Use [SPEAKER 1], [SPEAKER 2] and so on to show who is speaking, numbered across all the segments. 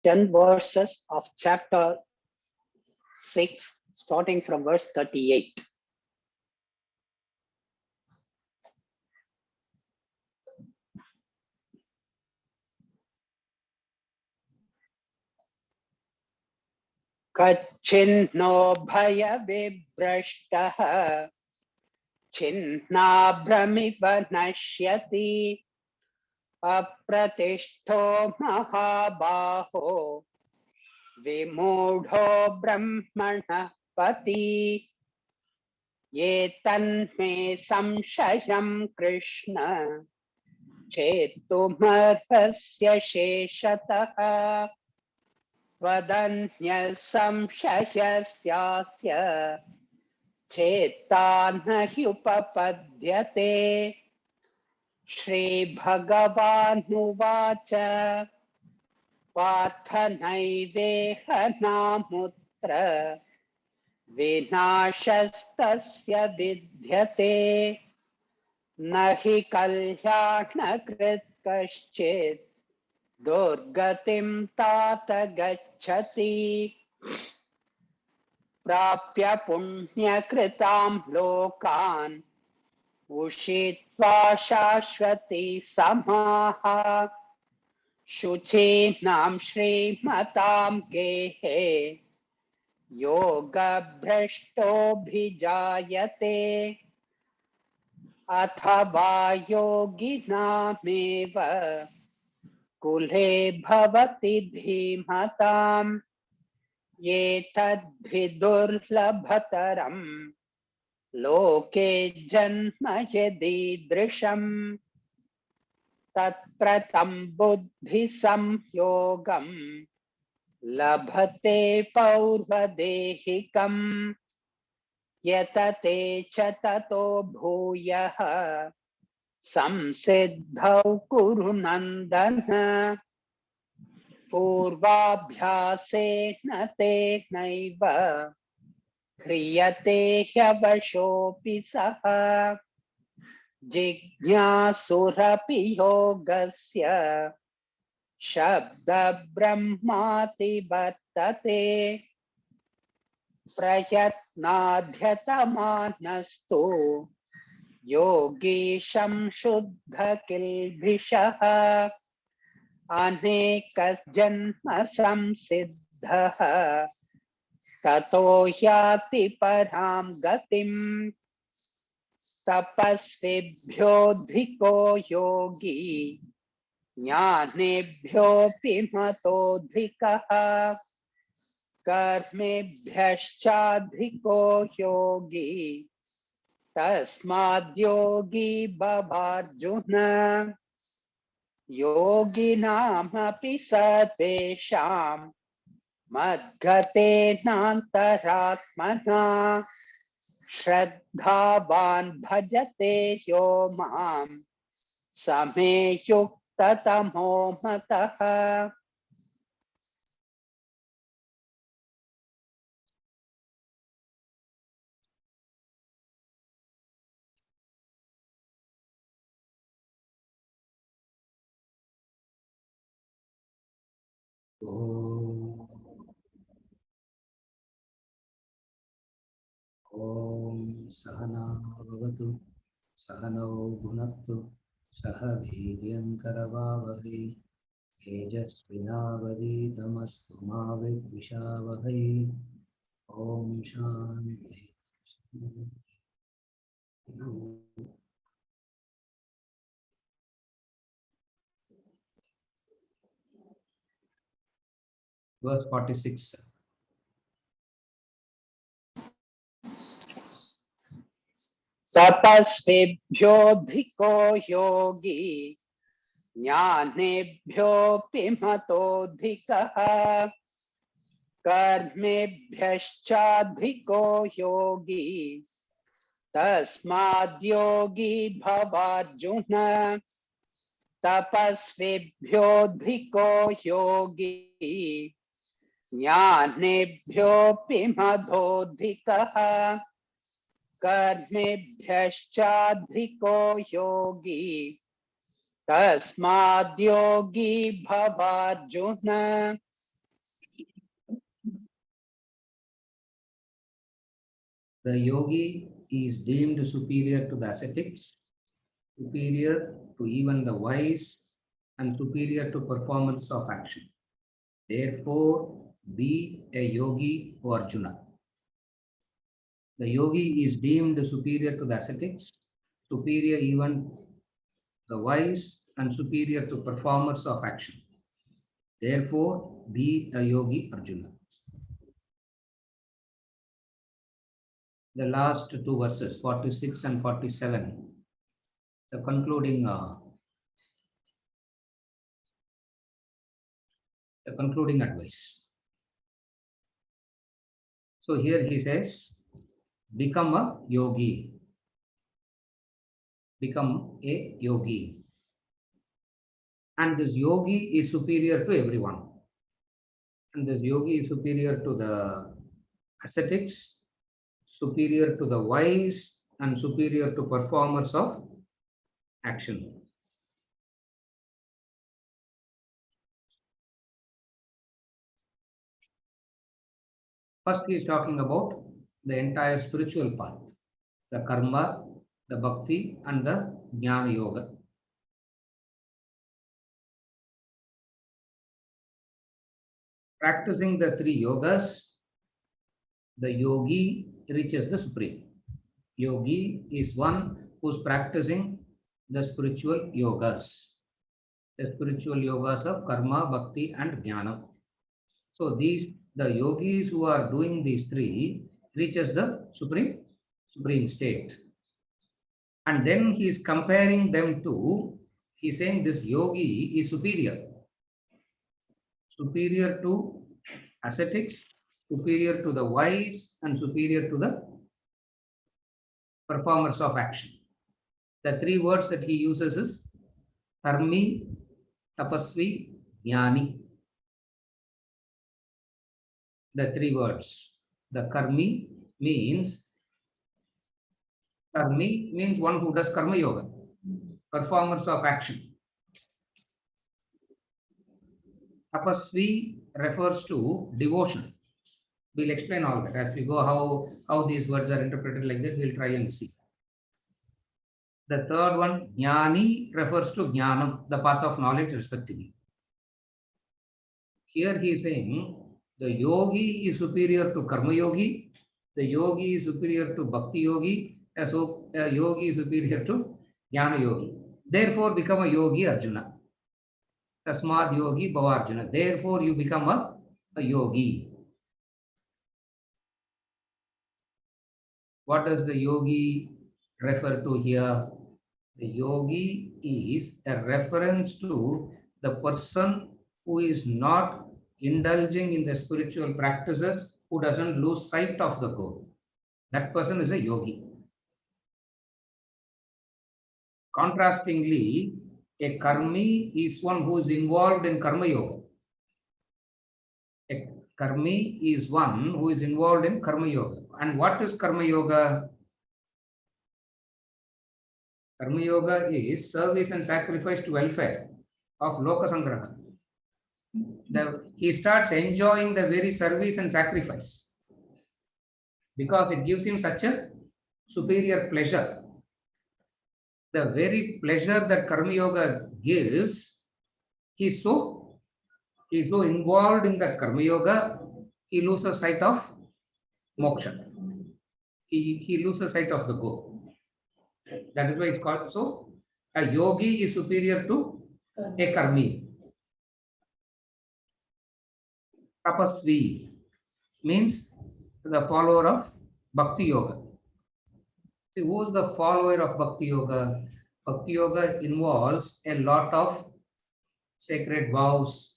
[SPEAKER 1] 10 verses of chapter 6, starting from verse 38. कच्छिन्नो भय विभ्रष्टः छिन्नाभ्रमिव नश्यति अप्रतिष्ठो महाबाहो विमूढो ब्रह्मणः पति ये तन्मे संशयं कृष्ण चेत्तुमर्हस्य शेषतः त्वदन्यः संशयस्यास्य चेत्ता न ह्युपपद्यते। श्रीभगवानुवाच पार्थ नैवेह नामुत्र विनाशस्तस्य विद्यते न हि कल्याणकृत् कश्चित् दुर्गतिं तात गच्छति प्राप्य पुण्यकृतां लोकान् उषित्वा शाश्वती समाः शुचीनां श्रीमतां गेहे योगभ्रष्टोऽभिजायते अथवा योगिनामेव कुले भवति धीमताम् एतद्विदुर्लभतरं लोके जन्म यदीदृशम् तत्प्रतं बुद्धिसंयोगं लभते पौर्वदेहिकम् यतते च ततो भूयः संसिद्धौ कुरु नन्दन पूर्वाभ्यासेन तेनैव ह्रियते ह्यवशोऽपि सः जिज्ञासुरपि योगस्य शब्दब्रह्माति वर्तते प्रयत्नाध्यतमानस्तु योगी संशुद्धकिल्बिषः अनेकजन्म संसिद्धः ततो याति परां गतिम् तपस्विभ्योऽधिको योगी ज्ञानेभ्योऽपि मतोऽधिकः कर्मेभ्यश्चाधिको योगी तस्माद्योगी भवार्जुन योगिनामपि सर्वेषां मद्गतेनान्तरात्मना श्रद्धावान् भजते यो मां समे युक्ततमो मतः।
[SPEAKER 2] ओम सहना भवतु सहनौ भुनक्तु सह वीर्यंकरवावहै तेजस्विनावधीतमस्तु मा विद्विषावहै। Om Shanti. Verse 46.
[SPEAKER 1] तपस्विभ्योऽधिको Yogi ज्ञानेभ्योऽपि मतोऽधिकः कर्मेभ्यश्चाधिको Yogi तस्माद्योगी भवार्जुन तपस्विभ्योऽधिको Yogi ज्ञानेभ्योऽपि मतोऽधिकः कर्मेभ्यश्चाधिको Yogi तस्माद्योगी भवार्जुन
[SPEAKER 2] The yogi is deemed superior to the ascetics, superior to even the wise, and superior to performance of action. Therefore, be a yogi, O Arjuna. The yogi is deemed superior to the ascetics, superior even the wise, and superior to performers of action. Therefore, be a yogi, Arjuna. The last two verses, 46 and 47, the concluding advice. So here he says, become a yogi. Become a yogi. And this yogi is superior to everyone. And this yogi is superior to the ascetics, superior to the wise, and superior to performers of action. First, he is talking about the entire spiritual path, the karma, the bhakti, and the jnana yoga. Practicing the three yogas, the yogi reaches the supreme. Yogi is one who's practicing the spiritual yogas. The spiritual yogas of karma, bhakti, and jnana. So the yogis who are doing these three reaches the supreme state. And then he is comparing them to, he's saying this yogi is superior to ascetics, superior to the wise, and superior to the performers of action. The three words that he uses is karmi, tapasvi, jnani. The three words. The karmi means one who does karma yoga, performers of action. Tapasvi refers to devotion. We'll explain all that as we go, how these words are interpreted like that. We'll try and see. The third one, jnani, refers to jnanam, the path of knowledge respectively. Here he is saying the yogi is superior to karma yogi, the yogi is superior to bhakti yogi, so a yogi is superior to jnana yogi. Therefore, become a yogi, Arjuna. Tasmad yogi bhava Arjuna. Therefore, you become a yogi. What does the yogi refer to here? The yogi is a reference to the person who is not indulging in the spiritual practices, who doesn't lose sight of the goal. That person is a yogi. Contrastingly, a karmi is one who is involved in karma yoga. A karmi is one who is involved in karma yoga. And what is karma yoga? Karma yoga is service and sacrifice to welfare of Loka Sangraha. He starts enjoying the very service and sacrifice because it gives him such a superior pleasure. The very pleasure that karma yoga gives, he's so involved in that karma yoga, he loses sight of moksha. He loses sight of the goal. That is why it's called. So a yogi is superior to a karmi. Tapasvi means the follower of bhakti yoga. See, who is the follower of bhakti yoga? Bhakti yoga involves a lot of sacred vows.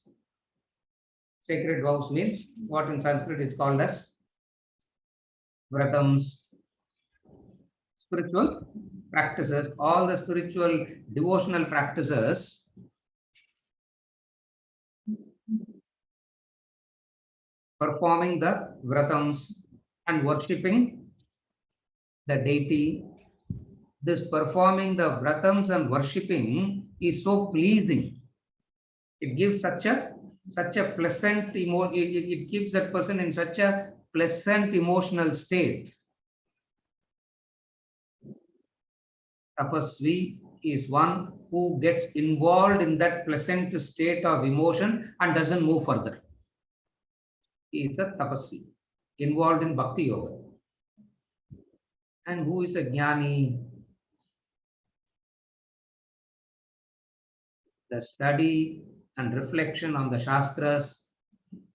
[SPEAKER 2] Sacred vows means what in Sanskrit is called as vratams. Spiritual practices, all the spiritual devotional practices performing the vratams and worshipping the deity. This performing the vratams and worshipping is so pleasing. It gives such a pleasant it gives that person in such a pleasant emotional state Tapasvi is one who gets involved in that pleasant state of emotion and doesn't move further. He is a tapasvi, involved in bhakti yoga. And who is a jnani? The study and reflection on the Shastras,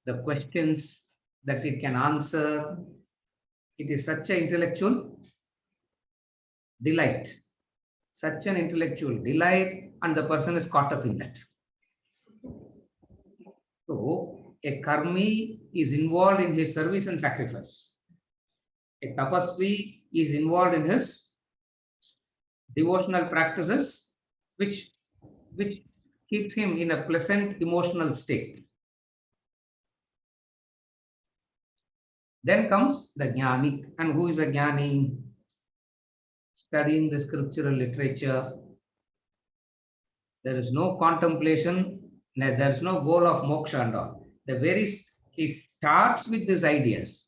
[SPEAKER 2] the questions that it can answer. It is such an intellectual delight, such an intellectual delight, and the person is caught up in that. So, a karmi is involved in his service and sacrifice. A tapasvi is involved in his devotional practices, which keeps him in a pleasant emotional state. Then comes the jnani. And who is a jnani? Studying the scriptural literature. There is no contemplation, there is no goal of moksha and all. He starts with these ideas.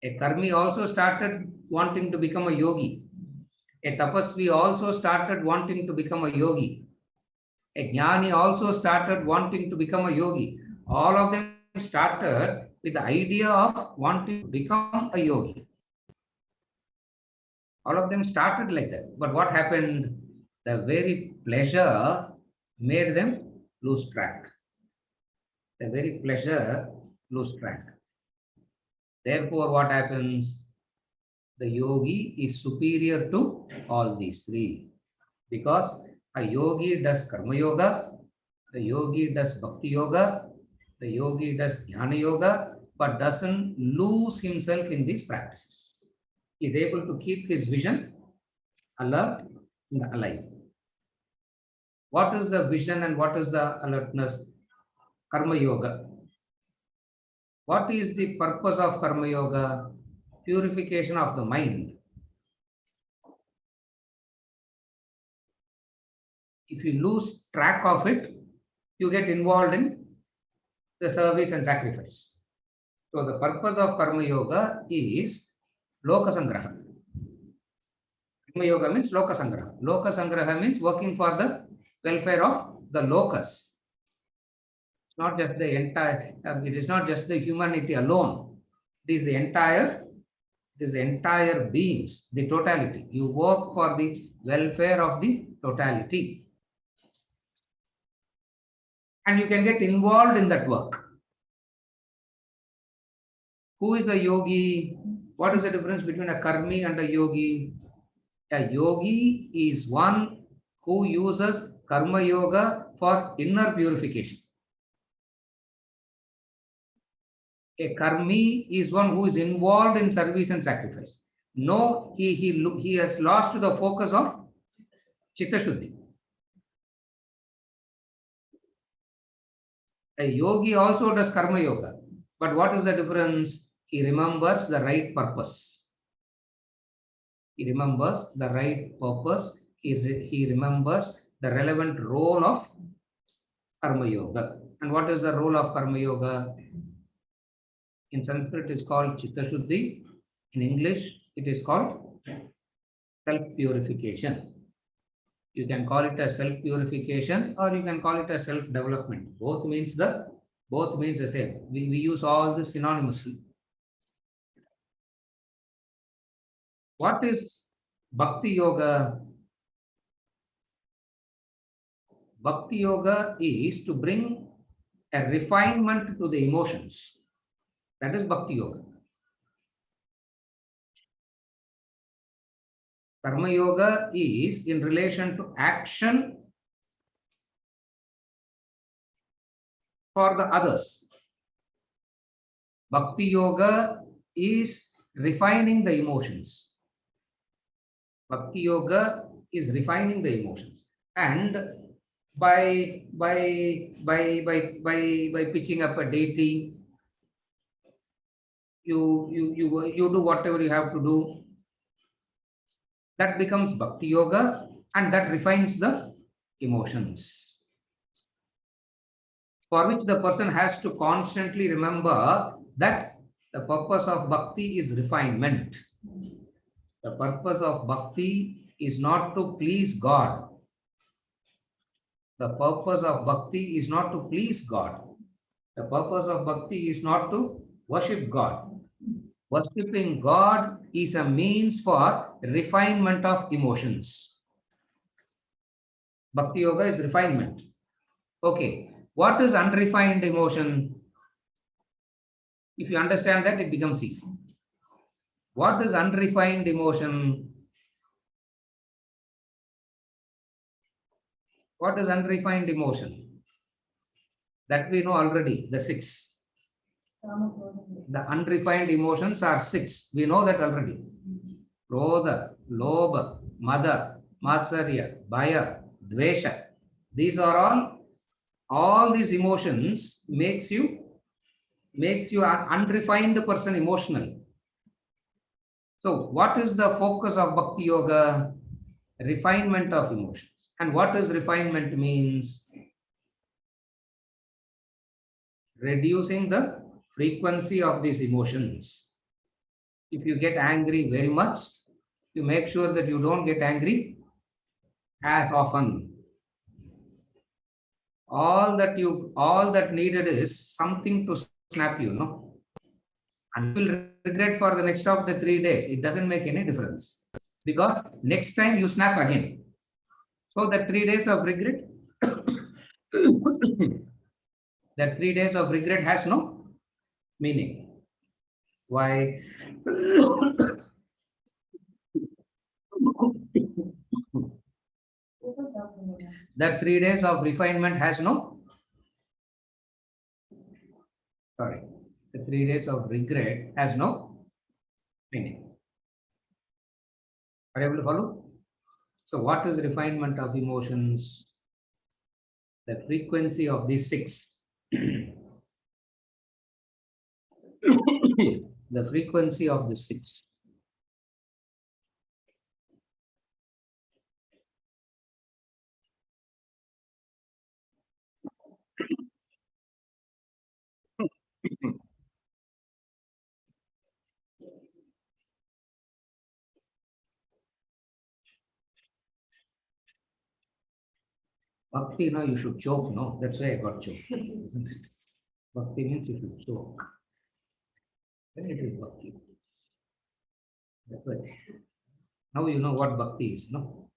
[SPEAKER 2] A karmi also started wanting to become a yogi. A tapasvi also started wanting to become a yogi. A jnani also started wanting to become a yogi. All of them started with the idea of wanting to become a yogi. All of them started like that. But what happened? The very pleasure made them lose track. The very pleasure lose track. Therefore, what happens? The yogi is superior to all these three. Because a yogi does karma yoga, the yogi does bhakti yoga, the yogi does jnana yoga, but doesn't lose himself in these practices. He is able to keep his vision alert and alive. What is the vision and what is the alertness? Karma yoga. What is the purpose of karma yoga? Purification of the mind. If you lose track of it, you get involved in the service and sacrifice. So the purpose of karma yoga is loka sangraha. Karma yoga means loka sangraha. Loka sangraha means working for the welfare of the locus. It's not just the entire, it is not just the humanity alone. It is the entire beings, the totality. You work for the welfare of the totality. And you can get involved in that work. Who is a yogi? What is the difference between a karmi and a yogi? A yogi is one who uses karma yoga for inner purification. A karmi is one who is involved in service and sacrifice. No, he has lost the focus of chitta shuddhi. A yogi also does karma yoga. But what is the difference? He remembers the right purpose. He remembers the right purpose. He remembers the relevant role of karma yoga. And what is the role of karma yoga? In Sanskrit, it is called chitta shuddhi. In English, it is called self-purification. You can call it a self-purification or you can call it a self-development. Both means the same. We use all this synonymously. What is bhakti yoga? Bhakti yoga is to bring a refinement to the emotions. That is bhakti yoga. Karma yoga is in relation to action for the others. Bhakti yoga is refining the emotions. Bhakti yoga is refining the emotions. And by pitching up a deity, you do whatever you have to do. That becomes bhakti yoga and that refines the emotions. For which the person has to constantly remember that the purpose of bhakti is refinement. The purpose of bhakti is not to please God. The purpose of bhakti is not to please God. The purpose of bhakti is not to worship God. Worshipping God is a means for refinement of emotions. Bhakti yoga is refinement. Okay, what is unrefined emotion? If you understand that, it becomes easy. What is unrefined emotion? What is unrefined emotion? That we know already, the 6. The unrefined emotions are 6. We know that already. Krodha, Lobha, Mada, Matsarya, Bhaya, Dvesha. These are all these emotions makes you an unrefined person emotionally. So what is the focus of Bhakti Yoga? Refinement of emotions. And what is refinement means? Reducing the frequency of these emotions. If you get angry very much, you make sure that you don't get angry as often. All that needed is something to snap you, no? And you will regret for the next of the 3 days. It doesn't make any difference. Because next time you snap again. So that 3 days of regret, that 3 days of regret has no meaning. Why? That 3 days of refinement has no, sorry, the 3 days of regret has no meaning. Are you able to follow? So what is refinement of emotions? The frequency of these 6. The frequency of the 6. Bhakti, no, you should choke, no? That's why I got choked, isn't it? Bhakti means you should choke. Then it is bhakti. That's right. Now you know what bhakti is, no?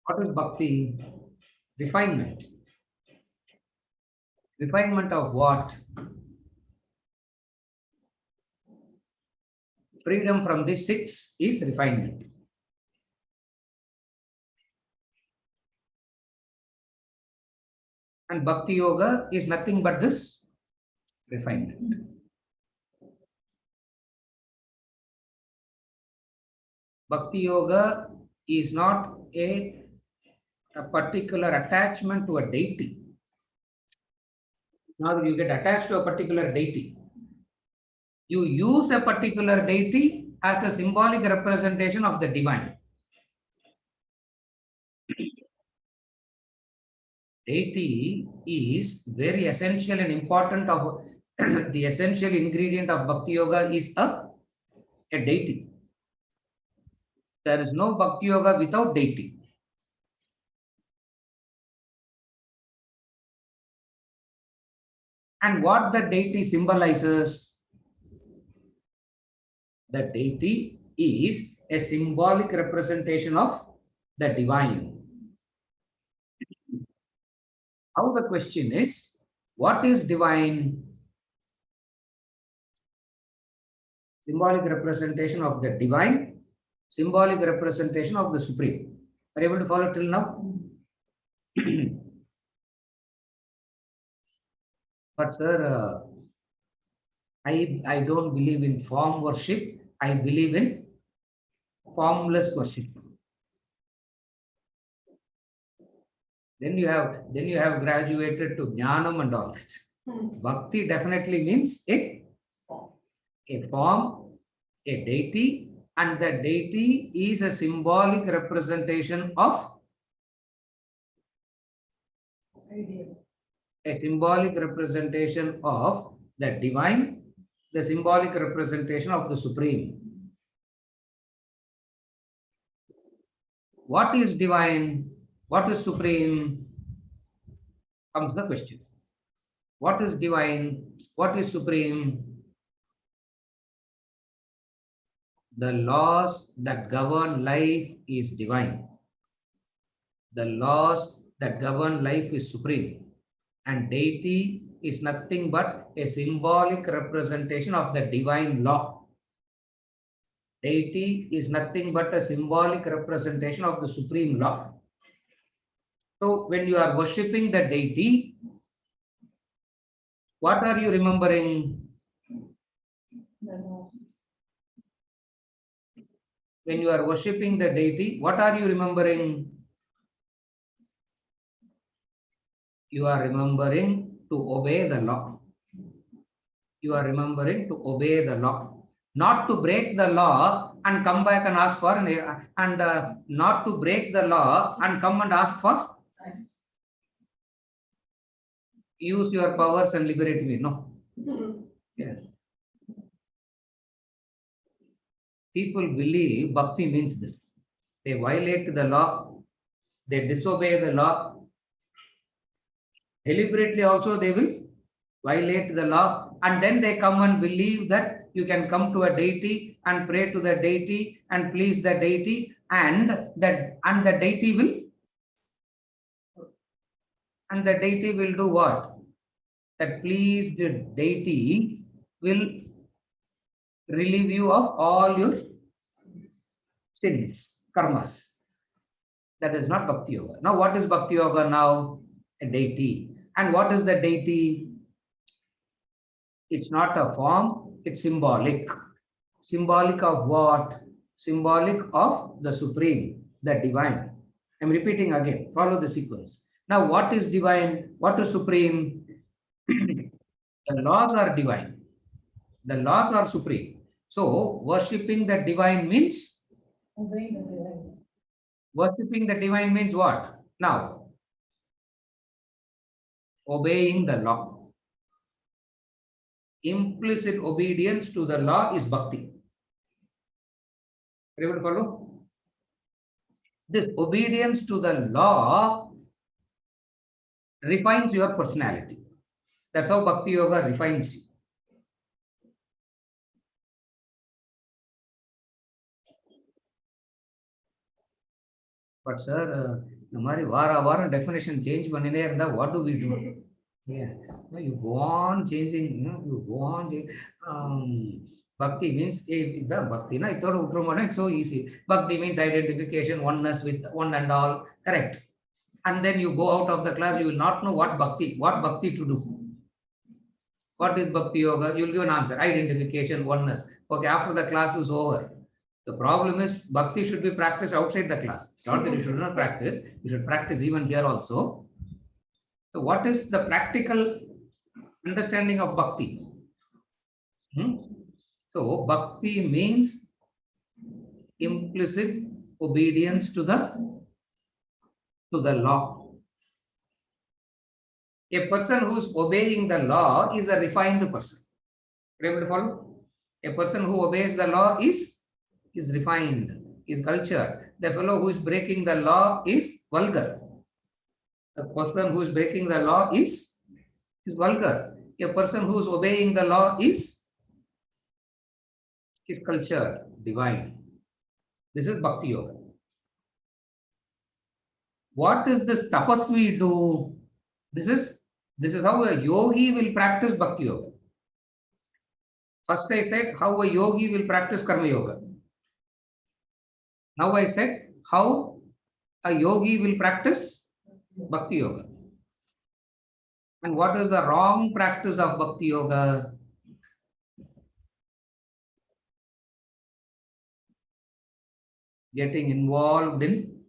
[SPEAKER 2] What is bhakti? Refinement. Refinement of what? Freedom from these 6 is refinement. And Bhakti Yoga is nothing but this refinement. Bhakti Yoga is not a particular attachment to a deity. Now you get attached to a particular deity. You use a particular deity as a symbolic representation of the divine. Deity is very essential and important of the essential ingredient of Bhakti Yoga is a deity. There is no Bhakti Yoga without deity. And what the deity symbolizes? The deity is a symbolic representation of the divine. Now the question is, what is divine? Symbolic representation of the divine, symbolic representation of the supreme. Are you able to follow till now? But sir, I don't believe in form worship. I believe in formless worship. Then you have graduated to Jnanam and all that. Bhakti definitely means a form, a deity, and the deity is a symbolic representation of the divine, the symbolic representation of the supreme. What is divine? What is supreme? Comes the question. What is divine? What is supreme? The laws that govern life is divine. The laws that govern life is supreme. And deity is nothing but a symbolic representation of the divine law. Deity is nothing but a symbolic representation of the supreme law. So when you are worshipping the deity, what are you remembering? When you are worshipping the deity, what are you remembering? You are remembering to obey the law. You are remembering to obey the law. Not to break the law and come back and ask for, not to break the law and come and ask for, use your powers and liberate me. No. Yeah. People believe bhakti means this. They violate the law, they disobey the law. Deliberately also they will violate the law, and then they come and believe that you can come to a deity and pray to the deity and please the deity, and the deity will do what? That pleased deity will relieve you of all your sins, karmas. That is not Bhakti Yoga. Now, what is Bhakti Yoga now? A deity. And what is the deity? It's not a form, it's symbolic. Symbolic of what? Symbolic of the supreme, the divine. I'm repeating again. Follow the sequence. Now, what is divine? What is supreme? The laws are divine. The laws are supreme. So, worshipping the divine means? Worshipping the divine means what? Now, obeying the law. Implicit obedience to the law is bhakti. Everyone follow? This obedience to the law refines your personality. That's how Bhakti Yoga refines you. But sir, vara definition change panine what do we do? Yeah, no, you go on changing, you go on. Bhakti means bhakti na it's so easy. Bhakti means identification, oneness with one and all. Correct. And then you go out of the class, you will not know what bhakti to do. What is Bhakti Yoga? You will give an answer. Identification, oneness. Okay, after the class is over. The problem is bhakti should be practiced outside the class. It's not that you should not practice. You should practice even here also. So what is the practical understanding of bhakti? So bhakti means implicit obedience to the law. A person who is obeying the law is a refined person. Are you able to follow? A person who obeys the law is refined, is cultured. The fellow who is breaking the law is vulgar. The person who is breaking the law is vulgar. A person who is obeying the law is cultured, divine. This is Bhakti Yoga. What is this tapasvi do? This is how a yogi will practice Bhakti Yoga. First I said how a yogi will practice Karma Yoga. Now I said how a yogi will practice Bhakti Yoga. And what is the wrong practice of Bhakti Yoga? Getting involved in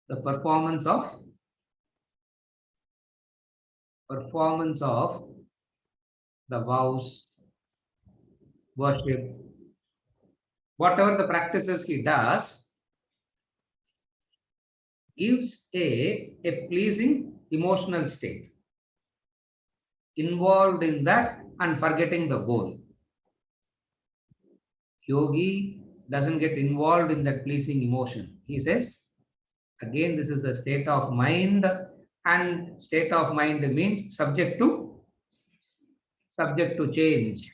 [SPEAKER 2] the performance of the vows, worship, whatever the practices he does, gives a pleasing emotional state. Involved in that and forgetting the goal. Yogi doesn't get involved in that pleasing emotion. He says, again, this is the state of mind, and state of mind means subject to change.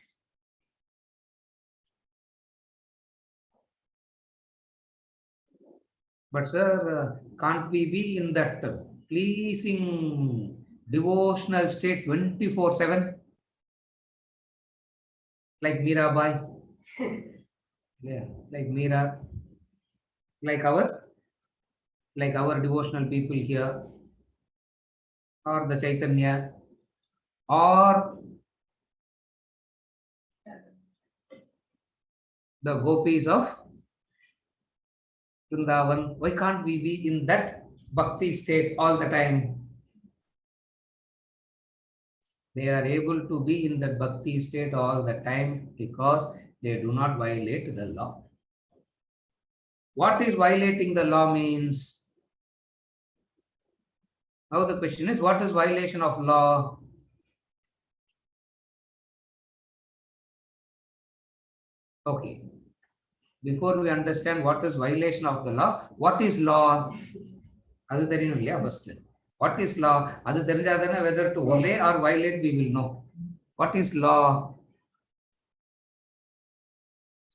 [SPEAKER 2] But sir, can't we be in that pleasing devotional state 24/7? Like Mirabai? Yeah, like Mira, like our devotional people here, or the Chaitanya, or the gopis of Vrindavan. Why can't we be in that bhakti state all the time? They are able to be in that bhakti state all the time because they do not violate the law. What is violating the law means? Now the question is, what is violation of law? Okay. Before we understand what is violation of the law, what is law? Adu theriyum illaya first. What is law? Adu therinjadana whether to obey or violate we will know. What is law?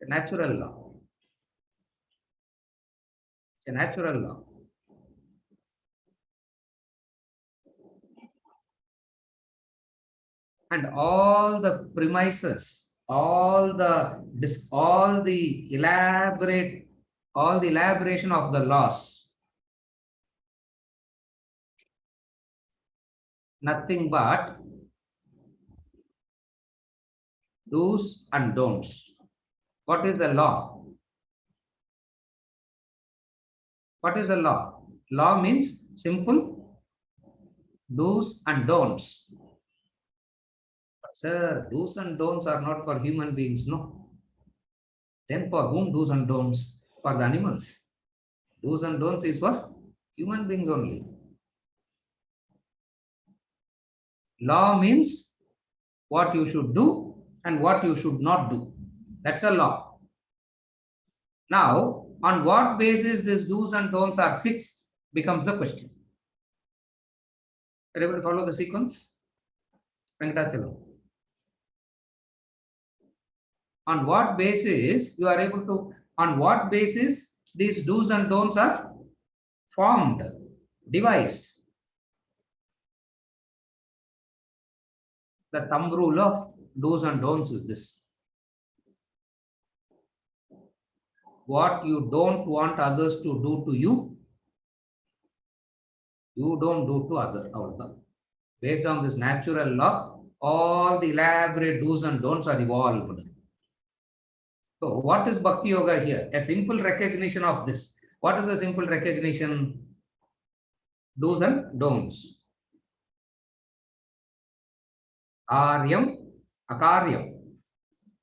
[SPEAKER 2] It's a natural law. It's a natural law. And all the premises, all the elaboration of the laws, nothing but do's and don'ts. What is the law? What is the law? Law means simple do's and don'ts. But sir, do's and don'ts are not for human beings, no. Then for whom do's and don'ts? For the animals. Do's and don'ts is for human beings only. Law means what you should do and what you should not do. That's a law. Now, on what basis these do's and don'ts are fixed becomes the question. Are you able to follow the sequence? Venkatachalam. On what basis you are able to, on what basis these do's and don'ts are formed, devised? The thumb rule of do's and don'ts is this. What you don't want others to do to you, you don't do to others. Based on this natural law, all the elaborate do's and don'ts are evolved. So what is Bhakti Yoga here? A simple recognition of this. What is a simple recognition? Do's and don'ts. Karyam, akaryam.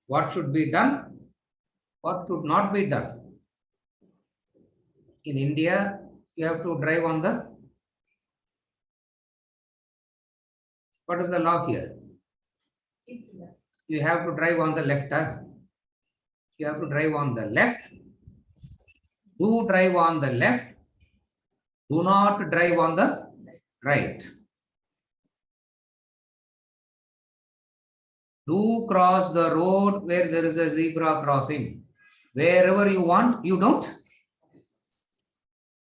[SPEAKER 2] What should be done? What should not be done? In India, you have to drive on the, what is the law here? You have to drive on the left. You have to drive on the left. Do drive on the left. Do not drive on the right. Do cross the road where there is a zebra crossing. Wherever you want, you don't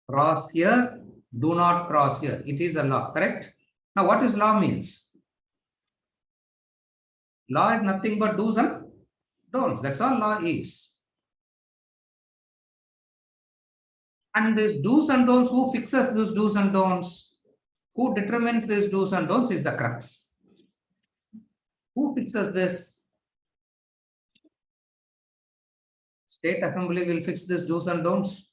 [SPEAKER 2] cross here. Do not cross here. It is a law, correct? Now, what is law means? Law is nothing but do's and don'ts. That's all law is. And this do's and don'ts, who fixes those do's and don'ts? Who determines these do's and don'ts is the crux. Who fixes this? State Assembly will fix this do's and don'ts.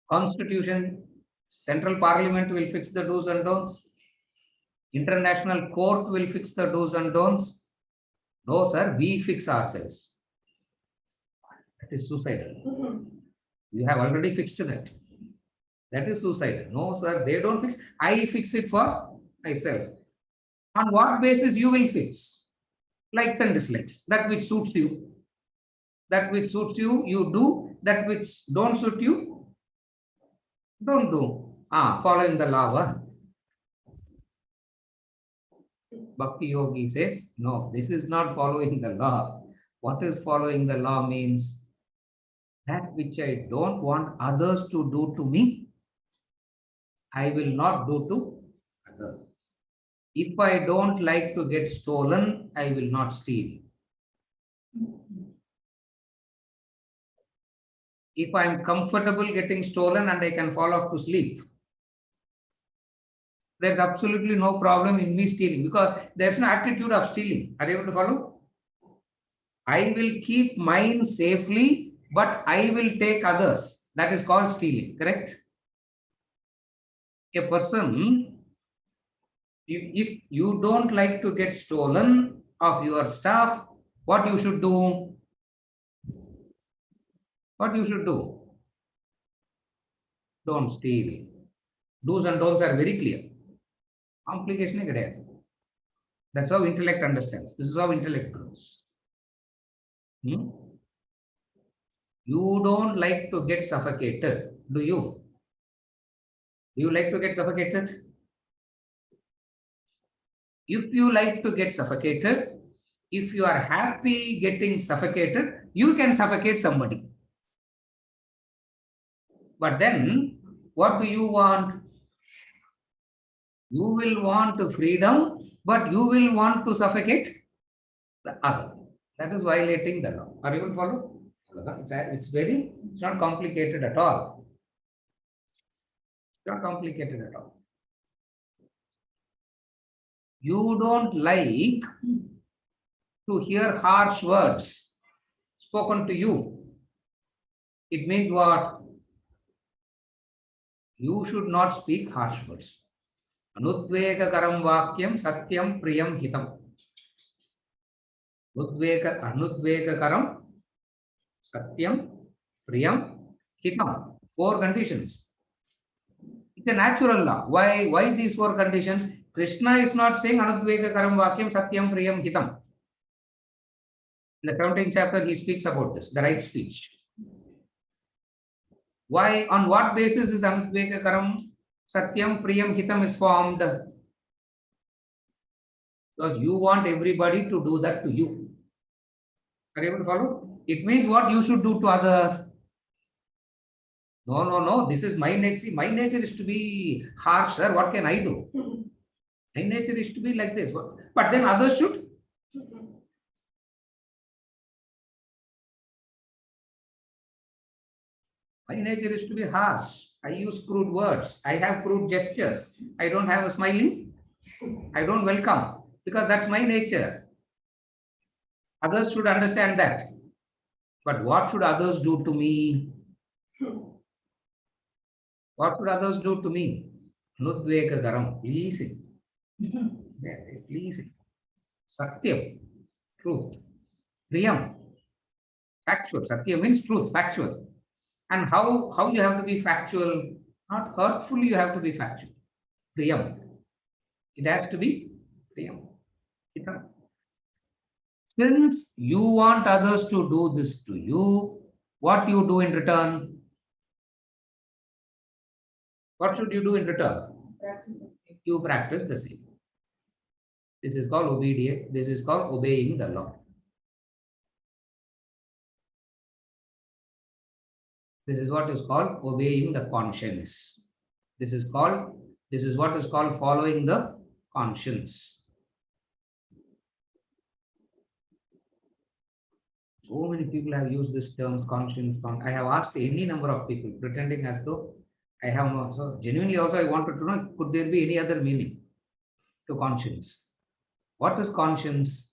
[SPEAKER 2] Constitution, Central Parliament will fix the do's and don'ts. International Court will fix the do's and don'ts. No, sir, we fix ourselves. That is suicidal. You have already fixed that. That is suicidal. No, sir, they don't fix. I fix it for myself. On what basis you will fix? Likes and dislikes. That which suits you. That which suits you, you do. that which don't suit you, don't do. Following the law. Bhakti Yogi says, no, this is not following the law. What is following the law means? That which I don't want others to do to me, I will not do to others. If I don't like to get stolen, I will not steal. If I am comfortable getting stolen and I can fall off to sleep, there's absolutely no problem in me stealing because there's no attitude of stealing. Are you able to follow? I will keep mine safely, but I will take others. That is called stealing, correct? A person, if you don't like to get stolen of your stuff, what you should do? What you should do? Don't steal. Do's and don'ts are very clear. Complication. That's how intellect understands. This is how intellect grows. You don't like to get suffocated, do you? Do you like to get suffocated? If you like to get suffocated, if you are happy getting suffocated, you can suffocate somebody. But then, what do you want? You will want freedom, but you will want to suffocate the other. That is violating the law. Are you able to follow? It's not complicated at all. It's not complicated at all. You don't like to hear harsh words spoken to you. It means what? You should not speak harsh words. Anudvegakaram vakyam satyam priyam hitam. Anudvegakaram satyam priyam hitam. 4 conditions. It's a natural law. Why these 4 conditions? Krishna is not saying Anudvegakaram vakyam satyam priyam hitam. In the 17th chapter, he speaks about this, the right speech. Why? On what basis is Anudvegakaram satyam priyam hitam is formed? Because you want everybody to do that to you. Are you able to follow? It means what you should do to other. No. This is my nature. My nature is to be harsh, sir. What can I do? My nature is to be like this. But then others should. My nature is to be harsh. I use crude words. I have crude gestures. I don't have a smiling. I don't welcome because that's my nature. Others should understand that. But what should others do to me? What should others do to me? Anudvegakaram, pleasing. Pleasing. Satyam, truth. Priyam, factual. Satyam means truth, factual. And how you have to be factual? Not hurtful, you have to be factual. Priyam. It has to be Priyam. Since you want others to do this to you, what you do in return? What should you do in return? You practice the same. This is called obedience. This is called obeying the law. This is what is called obeying the conscience. This is what is called following the conscience. So many people have used this term conscience. I have asked any number of people pretending as though I have no. So genuinely also I wanted to know, could there be any other meaning to conscience? What is conscience?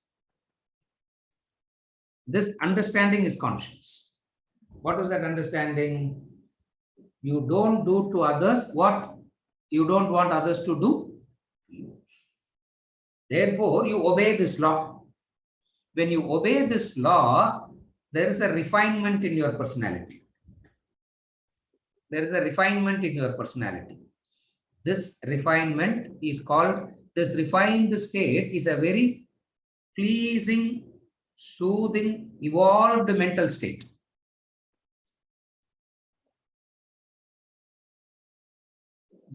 [SPEAKER 2] This understanding is conscience. What is that understanding? You don't do to others what you don't want others to do to you. Therefore, you obey this law. When you obey this law, there is a refinement in your personality. There is a refinement in your personality. This refinement is called, this refined state is a very pleasing, soothing, evolved mental state.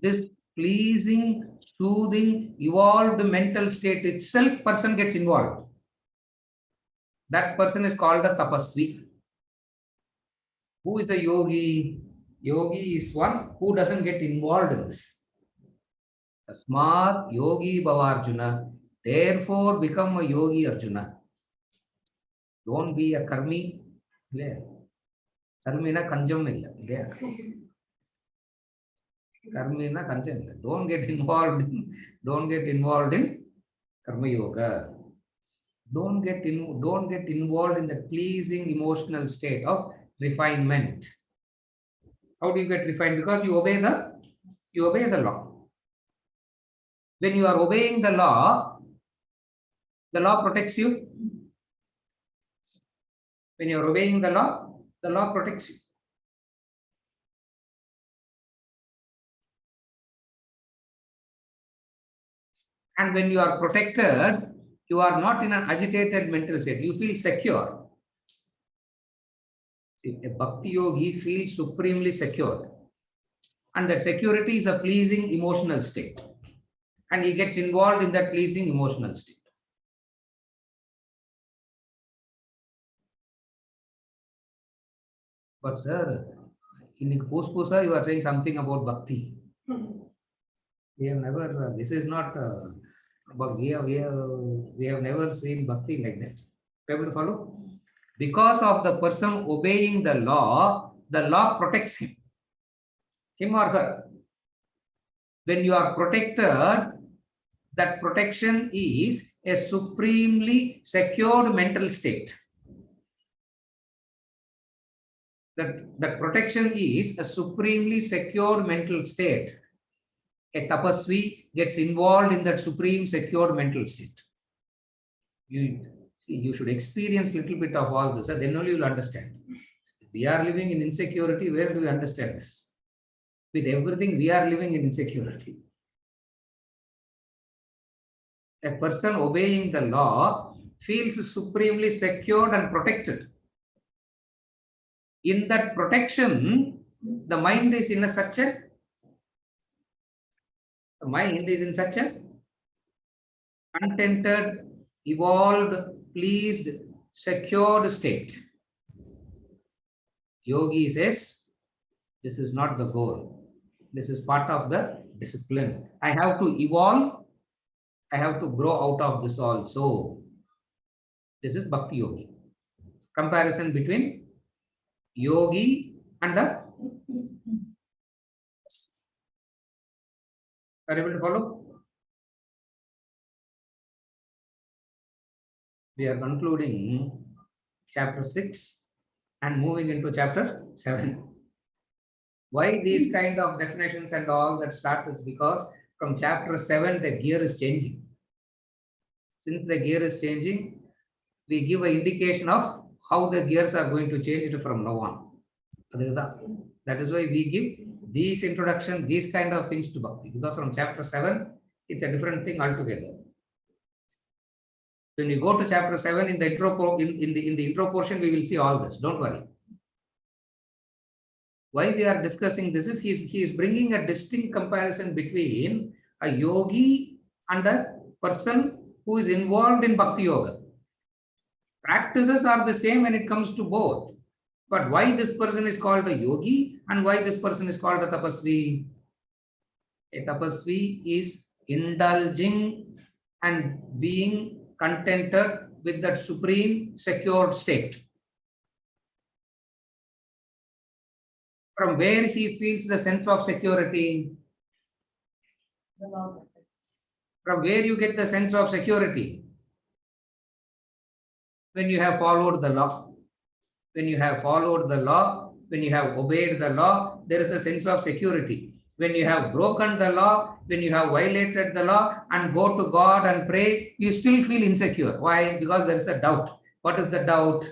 [SPEAKER 2] this pleasing, soothing, evolved mental state itself, person gets involved. That person is called a tapasvi. Who is a yogi? Yogi is one who doesn't get involved in this. Tasmat yogi bhava Arjuna. Therefore, become a yogi, Arjuna. Don't be a karmi. Karmina kanjam illa. Karmina kanjam illa. Don't get involved in karma yoga. Don't get involved in the pleasing emotional state of refinement. How do you get refined? Because you obey the law. When you are obeying the law protects you. When you are obeying the law protects you. And when you are protected, you are not in an agitated mental state. You feel secure. See, a bhakti yogi feels supremely secured. And that security is a pleasing emotional state. And he gets involved in that pleasing emotional state. But sir, in Puspusa, you are saying something about bhakti. We have never, this is not, but we have never seen bhakti like that. Able to follow? Because of the person obeying the law protects him or her. When you are protected, that protection is a supremely secured mental state. That protection is a supremely secured mental state. A tapasvi gets involved in that supreme secured mental state. You should experience a little bit of all this, then only you will understand. We are living in insecurity. Where do we understand this? With everything, we are living in insecurity. A person obeying the law feels supremely secured and protected. In that protection, the mind is in such a contented, evolved, pleased, secured state. Yogi says, this is not the goal. This is part of the discipline. I have to evolve. I have to grow out of this also. This is Bhakti Yogi. Comparison between yogi and the... Are you able to follow? We are concluding chapter 6 and moving into chapter 7. Why these kind of definitions and all that start is because from chapter 7 the gear is changing. Since the gear is changing, we give an indication of how the gears are going to change it from now on. That is why we give these introduction, these kind of things to Bhakti, because from chapter 7, it's a different thing altogether. When we go to chapter 7, in the intro portion, we will see all this. Don't worry. Why we are discussing this is he is bringing a distinct comparison between a yogi and a person who is involved in Bhakti Yoga. Practices are the same when it comes to both. But why this person is called a yogi and why this person is called a tapasvi? A tapasvi is indulging and being contented with that supreme secured state. From where he feels the sense of security? From where you get the sense of security? When you have followed the law. When you have followed the law, when you have obeyed the law, there is a sense of security. When you have broken the law, when you have violated the law and go to God and pray, you still feel insecure. Why? Because there is a doubt. What is the doubt?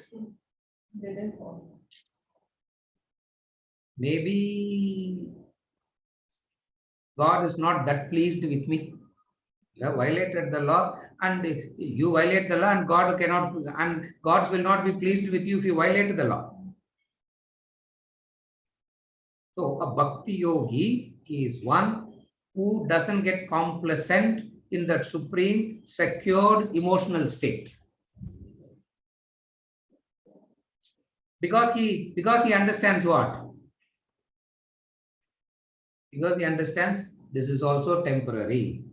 [SPEAKER 2] Maybe God is not that pleased with me. You have violated the law and you violate the law and God will not be pleased with you if you violate the law. So a Bhakti Yogi is one who doesn't get complacent in that supreme secured emotional state. Because he understands what? Because he understands this is also temporary.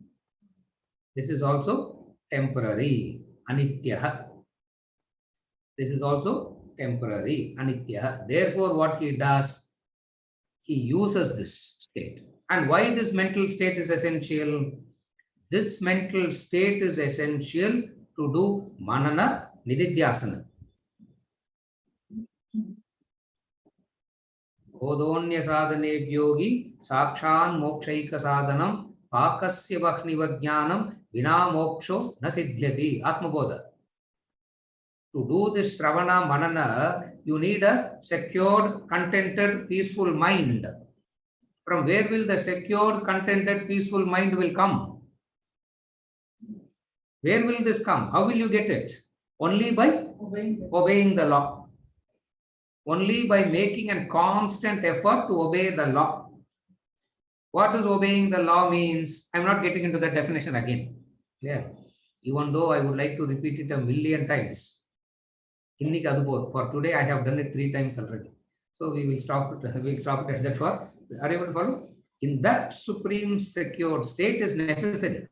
[SPEAKER 2] This is also temporary. Anitya. This is also temporary. Anitya. Therefore, what he does, he uses this state. And why this mental state is essential? This mental state is essential to do manana nididhyasana. Bodhonya sadhane yogi sakshan mokshaika sadhanam pakasya vahniva vina moksho na siddhyati. Atmabodha. To do this Shravana Manana, you need a secured, contented, peaceful mind. From where will the secured, contented, peaceful mind will come? Where will this come? How will you get it? Only by obeying the law. Only by making a constant effort to obey the law. What does obeying the law means? I'm not getting into the definition again. Yeah. Even though I would like to repeat it 1,000,000 times. For today, I have done it 3 times already. So we will stop it. We'll stop it at that. For are you able to follow? In that supreme secured state is necessary.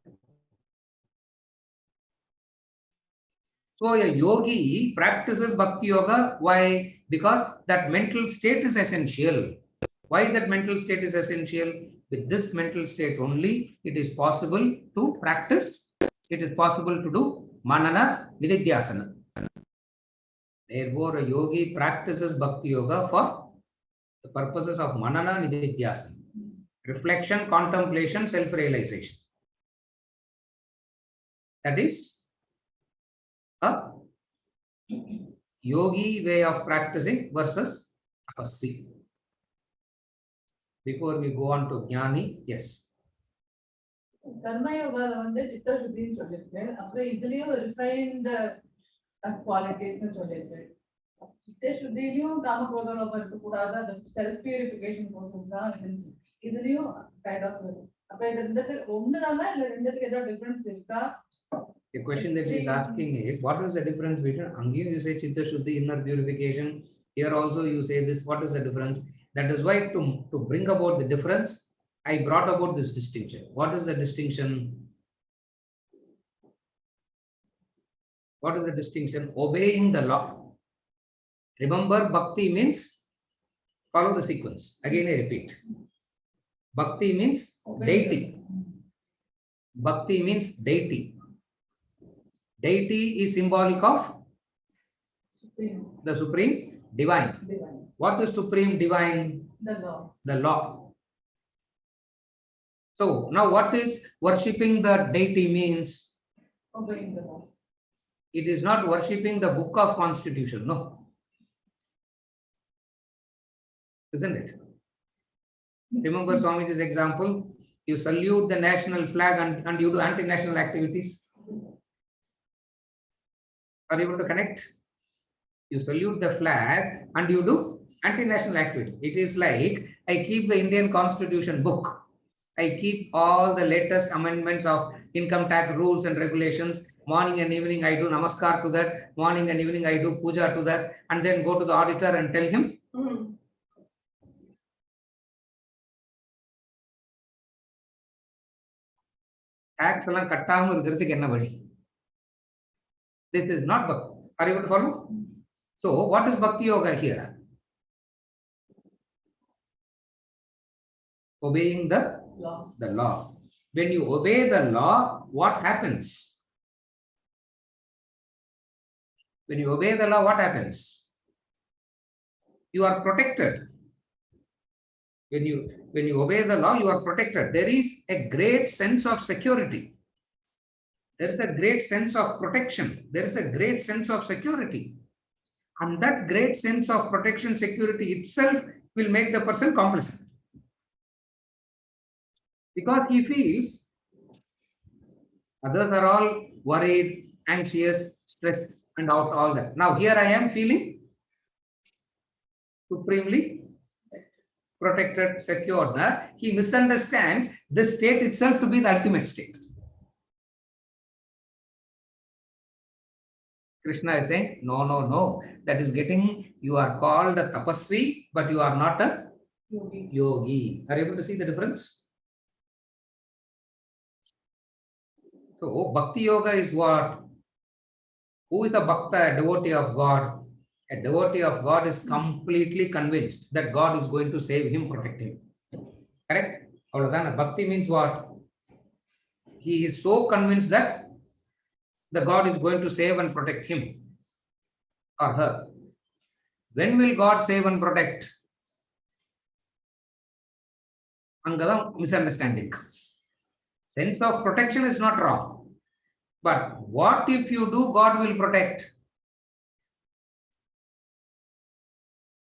[SPEAKER 2] So a yogi practices bhakti yoga. Why? Because that mental state is essential. Why that mental state is essential? With this mental state only, it is possible to practice. It is possible to do manana nididhyasana. Therefore, a yogi practices bhakti yoga for the purposes of manana nididhyasana, reflection, contemplation, self-realization. That is a yogi way of practicing versus tapasvi. Before we go on to jnani, yes.
[SPEAKER 3] Karma yoga வந்து சித்த சுத்தின்னு சொல்லிருக்கு. அப்புறம் இதுலயும் refined qualities னு சொல்லிருக்கு. சித்த சுத்தியிலயும் காம குரோத லோபம் இருக்க கூடாது. அது செல்ஃப் பியூரிஃபிகேஷன் கோசம் தான் இருந்துச்சு. இதுலயும் கைண்ட் ஆஃப் அப்ப இது ரெண்டுத்துக்கு ஒண்ணுதானா இல்ல ரெண்டுத்துக்கு ஏதாவது டிஃபரன்ஸ் இருக்கா?
[SPEAKER 2] The question that he is asking is, what is the difference between Angiyam you say Chitta Shuddhi, inner purification, here also you say this, what is the difference? That is why to bring about the difference, I brought about this distinction. What is the distinction? What is the distinction? Obeying the law. Remember, bhakti means, follow the sequence. Again, I repeat. Bhakti means deity. Bhakti means deity. Deity is symbolic of the supreme divine. What is supreme divine?
[SPEAKER 3] The law.
[SPEAKER 2] The law. So now what is worshipping the deity means?
[SPEAKER 3] Obeying the laws.
[SPEAKER 2] It is not worshipping the book of constitution, no. Isn't it? Remember Swamiji's example? You salute the national flag and you do anti-national activities. Are you able to connect? You salute the flag and you do anti-national activity. It is like I keep the Indian Constitution book. I keep all the latest amendments of income tax rules and regulations. Morning and evening I do namaskar to that. Morning and evening I do puja to that. And then go to the auditor and tell him. Tax எல்லாம் கட்டாம இருக்கிறதுக்கு என்ன வழி? This is not bhakti. Are you able to follow? So, what is bhakti yoga here? Obeying the law. When you obey the law, what happens? When you obey the law, what happens? You are protected. When you obey the law, you are protected. There is a great sense of security. There is a great sense of protection. There is a great sense of security. And that great sense of protection, security itself will make the person complacent. Because he feels others are all worried, anxious, stressed, and all that. Now here I am feeling supremely protected, secured. He misunderstands this state itself to be the ultimate state. Krishna is saying, no, no, no. That is getting, you are called a tapasvi, but you are not a yogi. Are you able to see the difference? So, bhakti yoga is what? Who is a bhakta, a devotee of God? A devotee of God is completely convinced that God is going to save him, protect him. Correct? Bhakti means what? He is so convinced that the God is going to save and protect him or her. When will God save and protect? Angada misunderstanding comes. Sense of protection is not wrong. But what if you do, God will protect?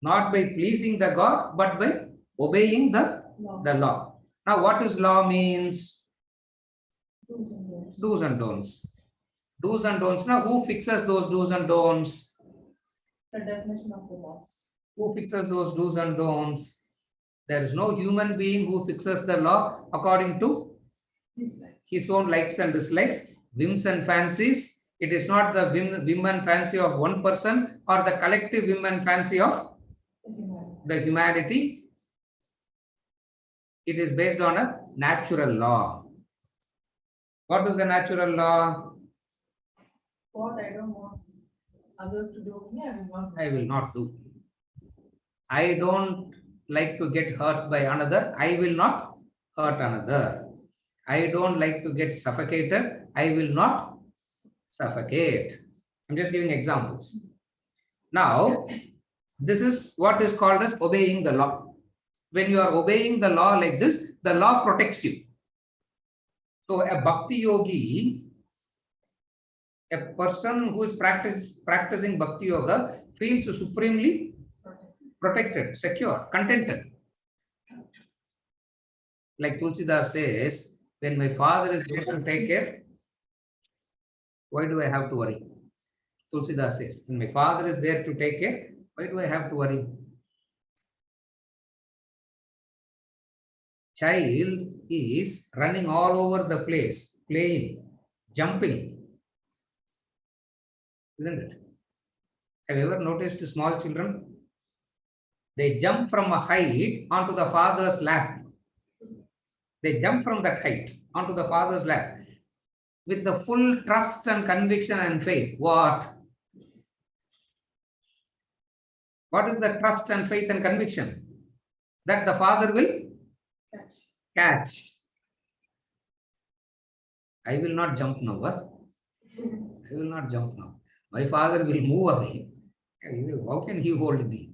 [SPEAKER 2] Not by pleasing the God, but by obeying the law. Now, what is law means? Do's and don'ts. Do's and don'ts. Now, who fixes those do's and don'ts?
[SPEAKER 3] The definition of the laws.
[SPEAKER 2] Who fixes those do's and don'ts? There is no human being who fixes the law according to his own likes and dislikes, whims and fancies. It is not the whim and fancy of one person or the collective whim and fancy of the humanity. It is based on a natural law. What is the natural law?
[SPEAKER 3] What I don't want others to do,
[SPEAKER 2] I will not do. I don't like to get hurt by another. I will not hurt another. I don't like to get suffocated. I will not suffocate. I'm just giving examples. Now, this is what is called as obeying the law. When you are obeying the law like this, the law protects you. So a bhakti yogi, a person who is practicing bhakti yoga feels supremely protected, secure, contented. Like Tulsidas says, when my father is there to take care, why do I have to worry? Tulsidas says, when my father is there to take care, why do I have to worry? Child is running all over the place, playing, jumping. Isn't it? Have you ever noticed small children? They jump from a height onto the father's lap. They jump from that height onto the father's lap with the full trust and conviction and faith. What? What is the trust and faith and conviction? That the father will catch. I will not jump now. I will not jump now. My father will move away. How can he hold me?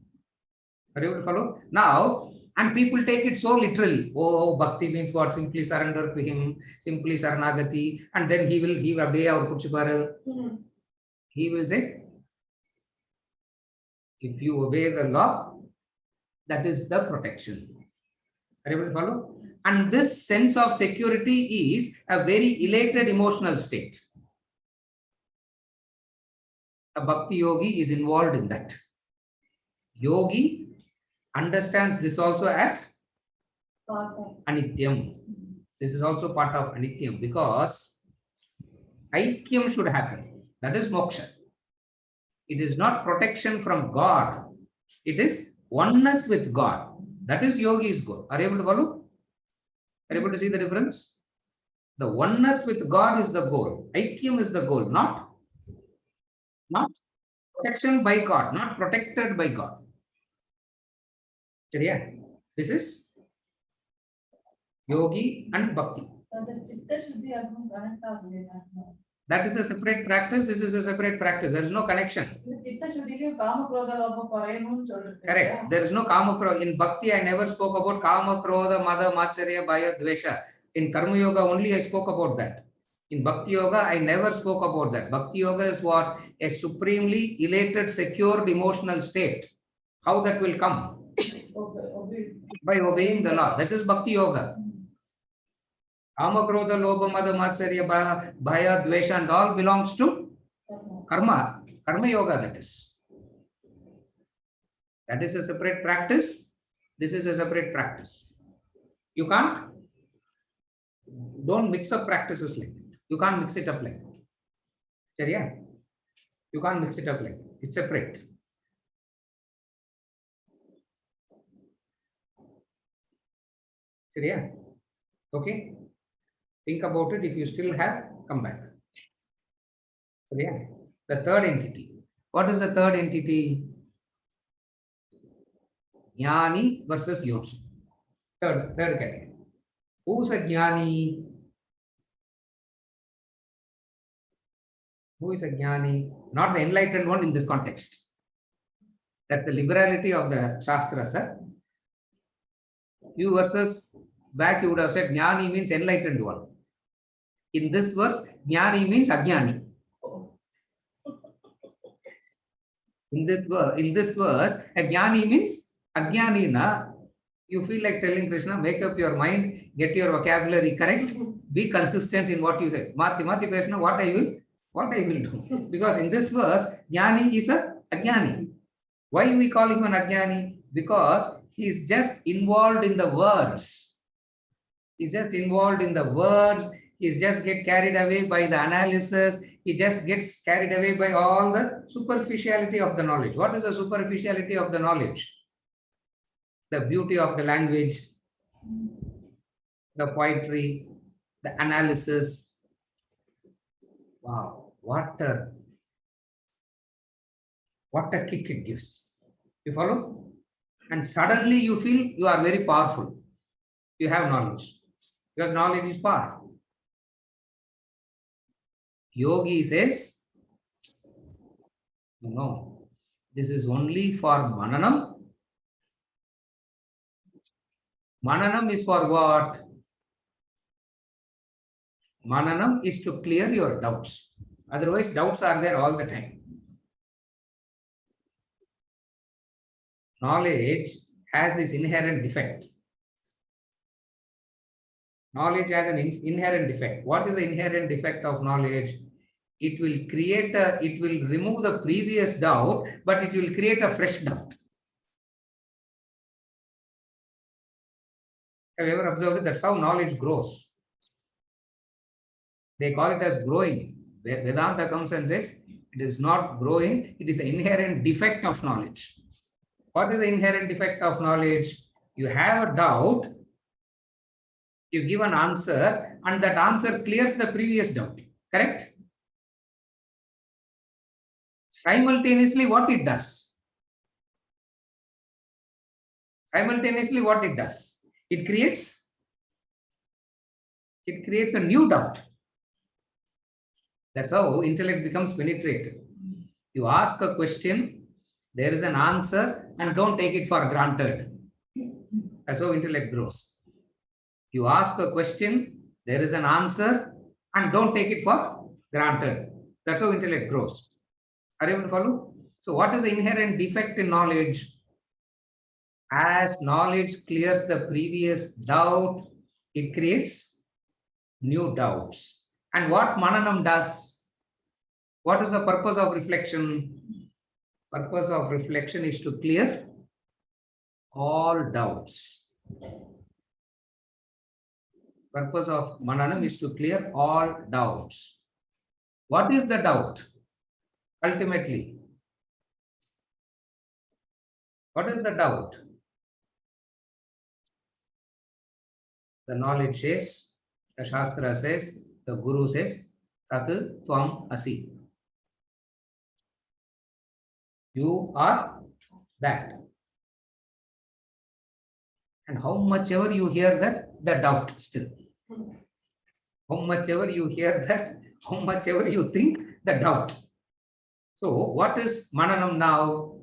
[SPEAKER 2] Are you able to follow? Now, and people take it so literally. Oh, bhakti means what? Simply surrender to him, simply saranagati, and then he will abdeya or kuchupara. He will say, if you obey the law, that is the protection. Are you able to follow? And this sense of security is a very elated emotional state. A bhakti yogi is involved in that. Yogi understands this also as anityam. This is also part of anityam because aikyam should happen. That is moksha. It is not protection from God. It is oneness with God. That is yogi's goal. Are you able to follow? Are you able to see the difference? The oneness with God is the goal. Aikyam is the goal, not protection by God, not protected by God. This is yogi and bhakti. That is a separate practice. This is a separate practice. There is no connection. Correct. There is no kama krodha. In bhakti, I never spoke about kama krodha, mada, matsarya, bhaya, dvesha. In karma yoga only I spoke about that. In bhakti yoga, I never spoke about that. Bhakti yoga is what? A supremely elated, secured emotional state. How that will come? By obeying the law. That is bhakti yoga. Kama, krodha, lobha, mada, matsarya, bhaya, dvesha, and all belongs to karma. Karma yoga, that is. That is a separate practice. This is a separate practice. You can't, don't mix up practices like that. You can't mix it up like that. Yeah? You can't mix it up like that. It's separate. Yeah? Okay? Think about it. If you still have, come back. So yeah, the third entity. What is the third entity? Jnani versus yogi. Third category. Who's a jnani? Who is a jnani? Not the enlightened one in this context. That's the liberality of the Shastras. You versus back, you would have said jnani means enlightened one. In this verse, jnani means ajnani. In this verse, a jnani means ajnani na. You feel like telling Krishna, make up your mind, get your vocabulary correct, be consistent in what you say. Mati Krishna, what I will do. Because in this verse, jnani is a ajnani. Why we call him an ajnani? Because he is just involved in the words. He's just involved in the words. He just get carried away by the analysis. He just gets carried away by all the superficiality of the knowledge. What is the superficiality of the knowledge? The beauty of the language, the poetry, the analysis. Wow, what a kick it gives. You follow? And suddenly you feel you are very powerful. You have knowledge. Because knowledge is power. Yogi says, no, this is only for Mananam. Mananam is for what? Mananam is to clear your doubts. Otherwise, doubts are there all the time. Knowledge has this inherent defect. Knowledge has an inherent defect. What is the inherent defect of knowledge? It will remove the previous doubt, but it will create a fresh doubt. Have you ever observed it? That's how knowledge grows. They call it as growing. Vedanta comes and says, it is not growing, it is an inherent defect of knowledge. What is the inherent defect of knowledge? You have a doubt, you give an answer, and that answer clears the previous doubt. Correct? Simultaneously, what it does? It creates a new doubt. That's how intellect becomes penetrated. You ask a question, there is an answer, and don't take it for granted. That's how intellect grows. You ask a question, there is an answer, and don't take it for granted. That's how intellect grows. Are you able to follow? So what is the inherent defect in knowledge? As knowledge clears the previous doubt, it creates new doubts. And what Mananam does? What is the purpose of reflection? Purpose of reflection is to clear all doubts. Purpose of Mananam is to clear all doubts. What is the doubt? Ultimately, what is the doubt? The knowledge says, the Shastra says, the Guru says, Tat Tvam Asi. You are that. And how much ever you hear that, the doubt still. How much ever you hear that, how much ever you think, the doubt. So what is Mananam now?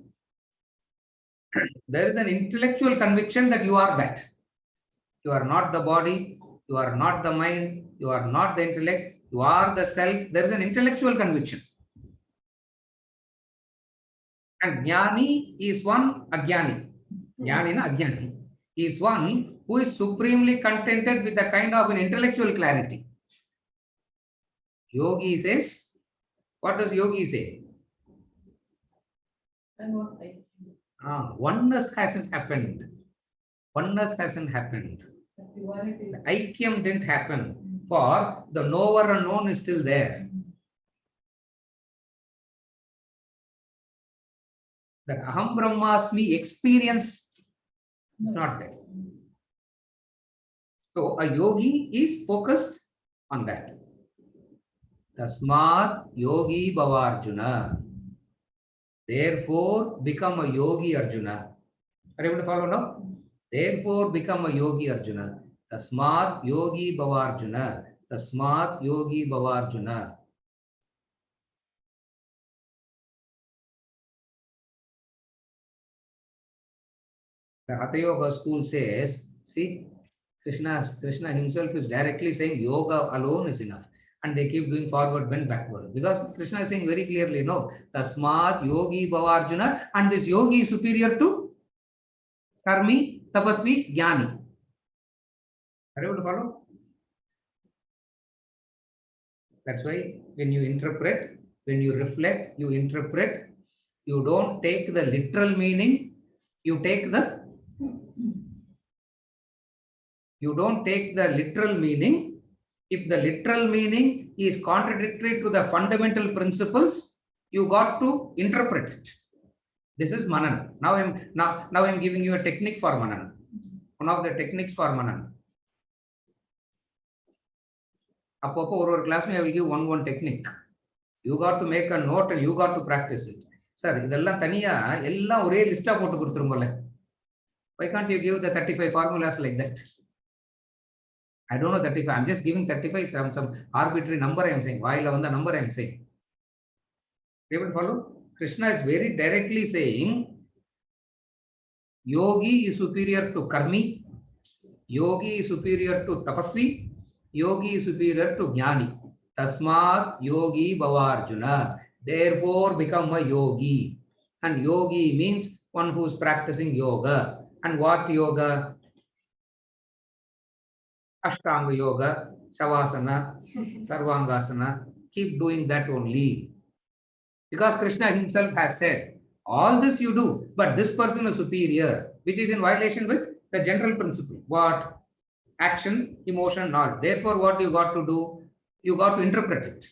[SPEAKER 2] There is an intellectual conviction that you are that. You are not the body, you are not the mind, you are not the intellect, you are the self. There is an intellectual conviction. And Jnani is one Ajnani. Jnani na Ajnani. He is one who is supremely contented with a kind of an intellectual clarity. Yogi says, what does Yogi say?
[SPEAKER 3] And what I
[SPEAKER 2] Oneness hasn't happened. Oneness hasn't happened.
[SPEAKER 3] The duality.
[SPEAKER 2] The Aikyam didn't happen. For the knower and known is still there. That Aham Brahmasmi experience is not there. So a yogi is focused on that. Tasmat yogi bhava Arjuna. Therefore become a yogi Arjuna. Are you able to follow now? Therefore become a yogi Arjuna. Tasmat yogi bhava Arjuna. Tasmat yogi bhava Arjuna. The Hatha Yoga school says, see, Krishna himself is directly saying yoga alone is enough. And they keep doing forward bend backward. Because Krishna is saying very clearly, no, Tasmat yogi bhava Arjuna, and this yogi is superior to Karmi, Tapasvi, Jnani. Are you able to follow? That's why when you interpret, when you reflect, you interpret, you don't take the literal meaning, you don't take the literal meaning. If the literal meaning is contradictory to the fundamental principles, you got to interpret it. This is Manana. Now I'm giving you a technique for Manana. One of the techniques for Manana. அப்பப்போ ஒரு class I will give one technique. You got to make a note and you got to practice it. Sir, இதெல்லாம் தனியா எல்லாம் ஒரே லிஸ்டா போட்டு கொடுத்துருங்கல. Why can't you give the 35 formulas like that? I don't know 35. I'm just giving 35 some arbitrary number I am saying. While on the number I am saying. You able to follow? Krishna is very directly saying yogi is superior to karmi, yogi is superior to tapasvi, yogi is superior to jnani. Tasmat yogi bhava Arjuna. Therefore become a yogi. And yogi means one who is practicing yoga. And what yoga? Ashtanga yoga, Shavasana, Sarvangasana. Keep doing that only. Because Krishna himself has said, all this you do, but this person is superior, which is in violation with the general principle. What? Action, emotion, knowledge. Therefore, what you got to do? You got to interpret it.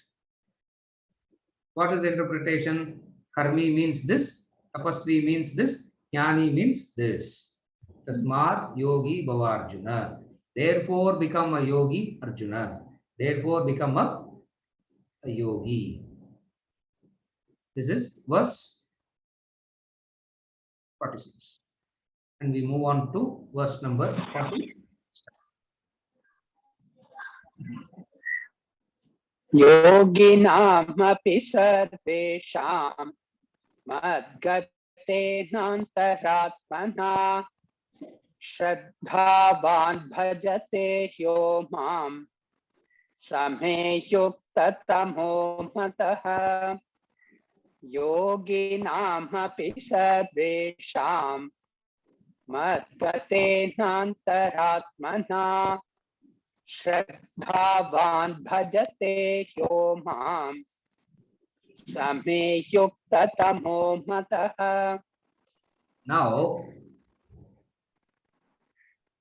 [SPEAKER 2] What is the interpretation? Karmi means this, Tapasvi means this, Jnani means this. Tasmat yogi bhava Arjuna. Therefore become a yogi Arjuna. Therefore become a yogi. This is verse 46. And we move on to verse number 40.
[SPEAKER 1] योगिनामपि सर्वेषां मद्गतेनान्तरात्मना श्रद्धावान् भजते यो मां समे युक्ततमो मतः योगिनामपि सर्वेषां मद्गतेनान्तरात्मना श्रद्धावान् भजते यो मां समे युक्ततमो मतः.
[SPEAKER 2] Now,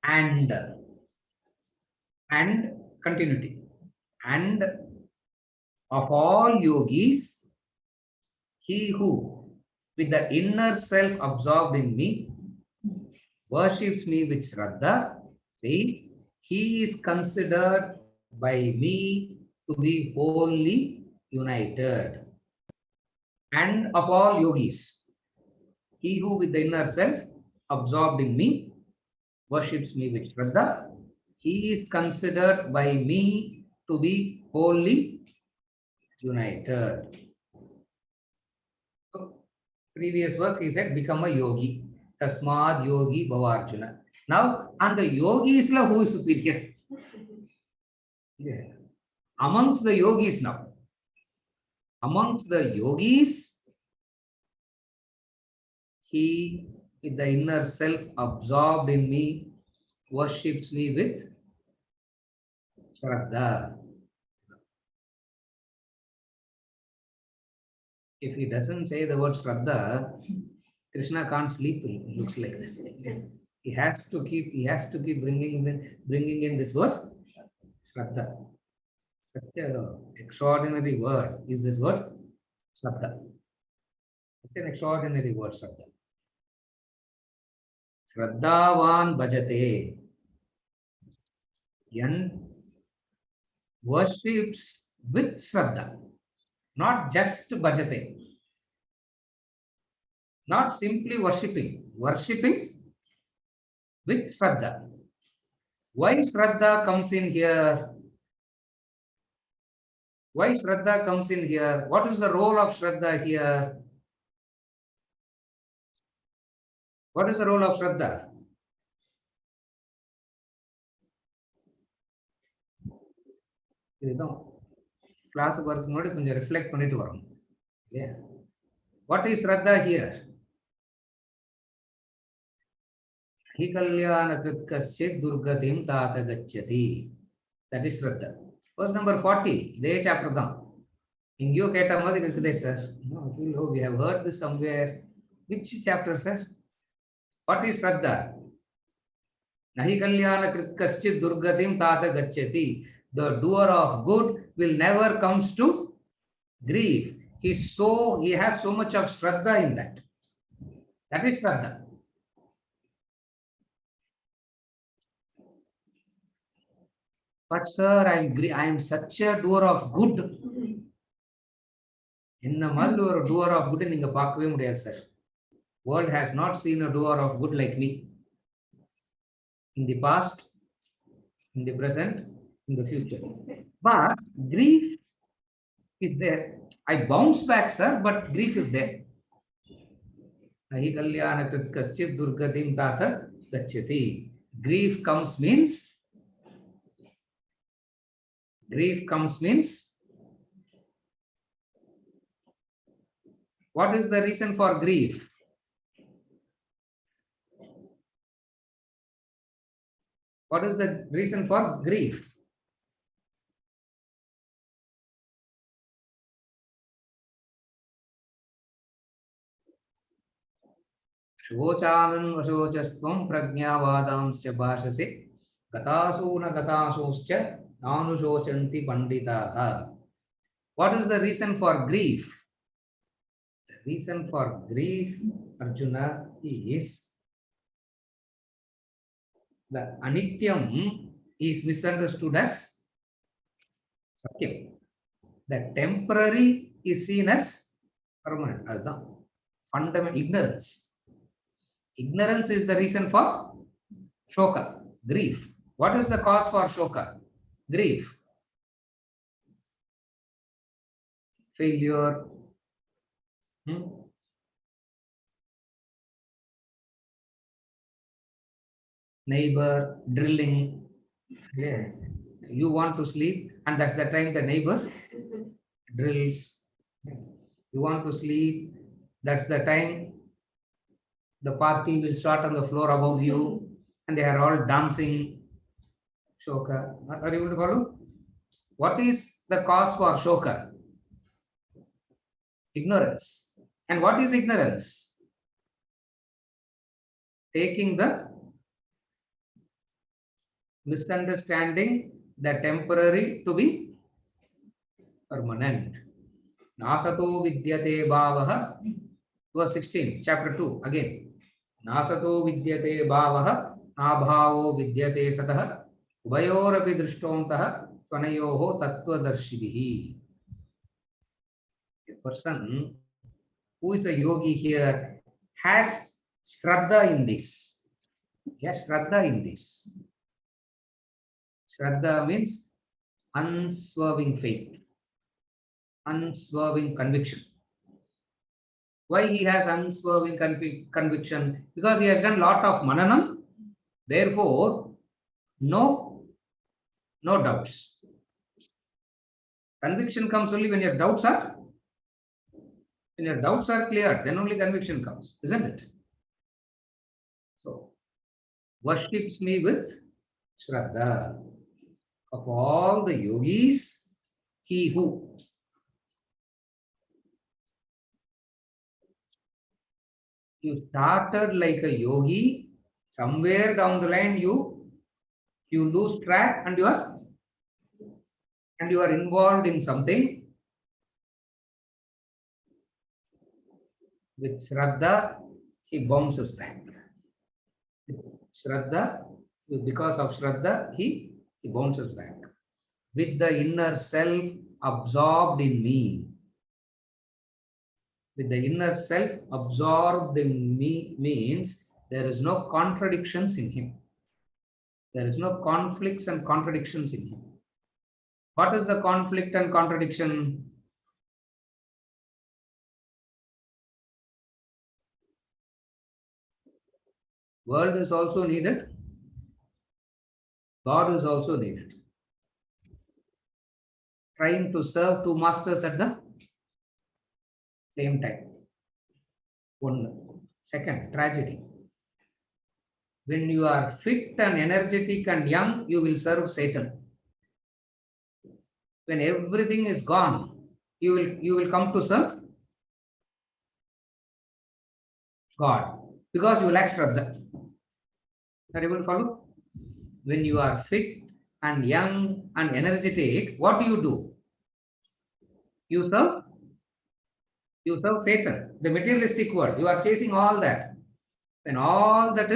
[SPEAKER 2] and continuity. And of all yogis, he who with the inner self absorbed in me worships me with Shraddha, faith, he is considered by me to be wholly united. And of all yogis, he who with the inner self absorbed in me worships me with Shraddha, he is considered by me to be wholly united. So, previous verse he said, become a yogi. Tasmad yogi bhava Arjuna. Now, and the yogis who is superior? Yeah. Amongst the yogis now. Amongst the yogis, he with the inner self absorbed in me worships me with Shraddha. If he doesn't say the word Shraddha, Krishna can't sleep, it looks like that. He has to keep bringing in this word, Shraddha. Such an extraordinary word is this word, Shraddha. It's an extraordinary word, Shraddha. Shraddhavan bhajate. Yan worships with Shraddha, not just bhajate. Not simply worshipping with Shraddha. Why Shraddha comes in here? Why Shraddha comes in here? What is the role of Shraddha here? What is the role of Shraddha? இதுதான் கிளாஸுக்கு வரதுக்கு முன்னாடி கொஞ்சம் reflect பண்ணிட்டு வரணும் இல்லையா? What is Shraddha here? Hi kalyana krit kaschit durgatim tata gacchati. That is Shraddha. Verse number 40, இதே chapter தான். எங்கேயோ கேட்ட மாதிரி இருக்குதே sir. No, we have heard this somewhere. Which chapter, sir? What is Shraddha? Nahi kalyana krit kaschit durgatim tata gacchati. The doer of good will never comes to grief. He has so much of Shraddha in that. That is Shraddha. But sir, I am such a doer of good. என்ன மாதிரி ஒரு doer of good நீங்க பார்க்கவே முடியாது sir. World has not seen a doer of good like me. In the past, in the present, in the future. But grief is there. I bounce back, sir, but grief is there. Nahi kalyana krit kaschit durgatim tata gacchati. Grief comes means what is the reason for grief? What is the reason for grief? Shochanan vasochastvam prajnavadamscha bhashase gatasuna gatasoscha nanusochanti panditaha. What is the reason for grief? The reason for grief, Arjuna, is the anityam is misunderstood as satyam. The temporary is seen as permanent. That's fundamental ignorance. Ignorance is the reason for shoka, grief. What is the cause for shoka? Grief. Failure. Neighbor drilling. Yeah. You want to sleep, and that's the time the neighbor drills. You want to sleep, that's the time the party will start on the floor above you, and they are all dancing. Shoka. Are you able to follow? What is the cause for shoka? Ignorance. And what is ignorance? Taking the misunderstanding the temporary to be permanent. Nasato vidyate bhavaha. Verse 16, chapter 2, again. Nasato vidyate bhavaha, nabhavo vidyate satah, ubayorapi drishtontaha, tvanayoho tattvadarshibhihi. A person who is a yogi here has Shraddha in this. Yes, Shraddha in this. Shraddha means unswerving faith, unswerving conviction. Why he has unswerving conviction? Because he has done lot of mananam. Therefore, no doubts. Conviction comes only when your doubts are clear. Then only conviction comes, isn't it? So, worships me with Shraddha. Of all the yogis, he who you started like a yogi Somewhere down the line, you lose track and you are involved in something. With Shraddha, he bounces back. Shraddha, because of Shraddha, he bounces back. With the inner self absorbed in me. With the inner self absorbed in me means there is no contradictions in him. There is no conflicts and contradictions in him. What is the conflict and contradiction? World is also needed. God is also needed. Trying to serve two masters at the same time. One. Second, tragedy. When you are fit and energetic and young, you will serve Satan. When everything is gone, you will come to serve God because you lack Shraddha. Are you able to follow? When you are fit and young and energetic, what do? You serve Satan, the materialistic world. You are chasing all that. When all that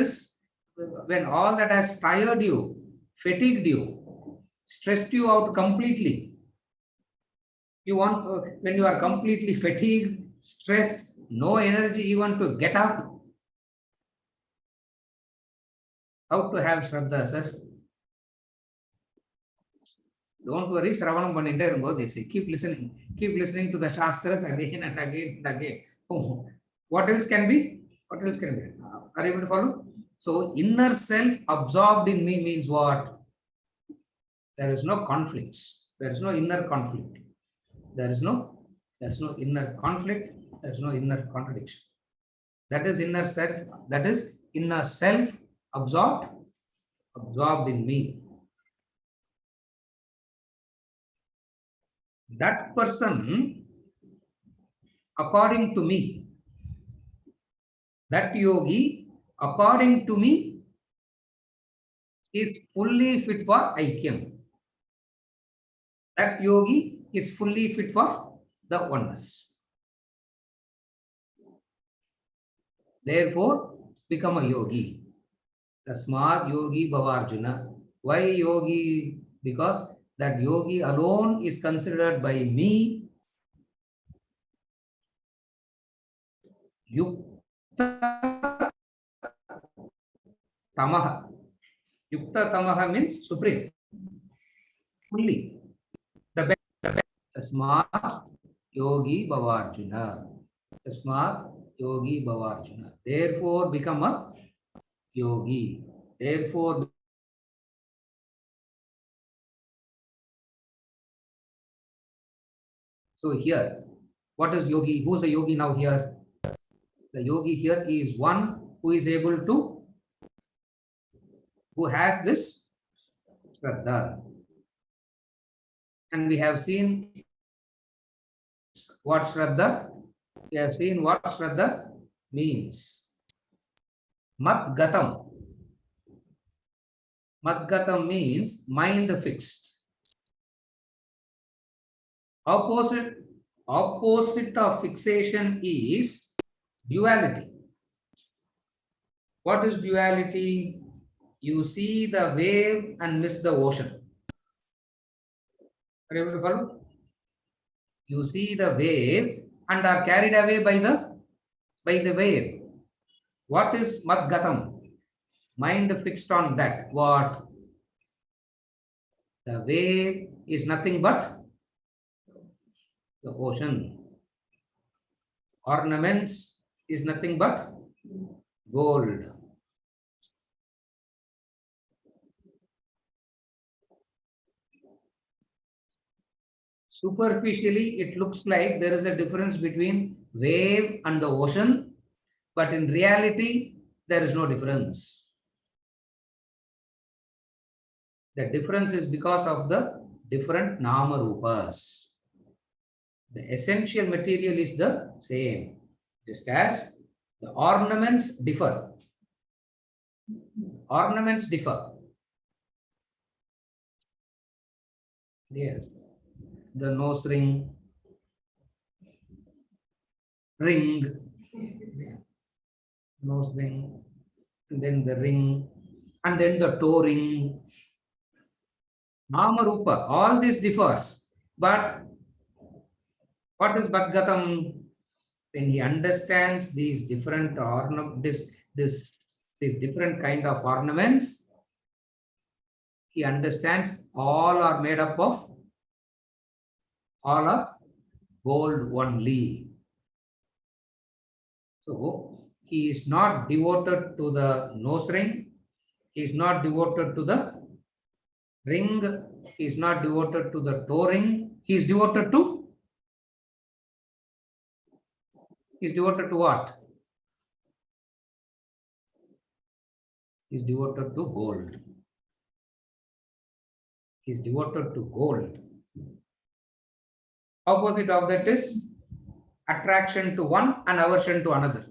[SPEAKER 2] has tired you, fatigued you, stressed you out completely, when you are completely fatigued, stressed, no energy even to get up, how to have Shraddha, sir? Don't worry, Shravanam Panninte irungo, they say. Keep listening to the Shastras again and again and again. Oh, what else can be? Are you able to follow? So, inner self absorbed in me means what? There is no conflicts. There is no inner conflict. There is no inner conflict. There is no inner contradiction. That is inner self. That is inner self absorbed in me. That person, according to me, that yogi, according to me, is fully fit for Aikyam. That yogi is fully fit for the oneness. Therefore, become a yogi. Tasmat yogi bhavarjuna. Why yogi? Because that yogi alone is considered by me yukta tamaha. Yukta tamaha means supreme. Fully. The best. Tasmat yogi bhavarjuna. Tasmat yogi bhavarjuna. Therefore, become a yogi. Therefore, so here, what is yogi? Who is a yogi now here? The yogi here is one who is able to, who has this Shraddha. And we have seen what Shraddha, we have seen what Shraddha means. Madgatam. Madgatam means mind fixed. Opposite of fixation is duality. What is duality? You see the wave and miss the ocean. Are you able to follow? You see the wave and are carried away by the wave. What is Madgatam? Mind fixed on that. What? The wave is nothing but the ocean. Ornaments is nothing but gold. Superficially, it looks like there is a difference between wave and the ocean, but in reality, there is no difference. The difference is because of the different Nama Rupas. The essential material is the same, just as the ornaments differ. Ornaments differ. Yes. The nose ring, nose ring, and then the ring, and then the toe ring. Nama Rupa, all this differs. But what is Bhagavatam? When he understands these different these different kind of ornaments, he understands all are made up of all are gold only. So he is not devoted to the nose ring, he is not devoted to the ring, he is not devoted to the toe ring, he is devoted to what? He is devoted to gold. He is devoted to gold. Opposite of that is attraction to one and aversion to another.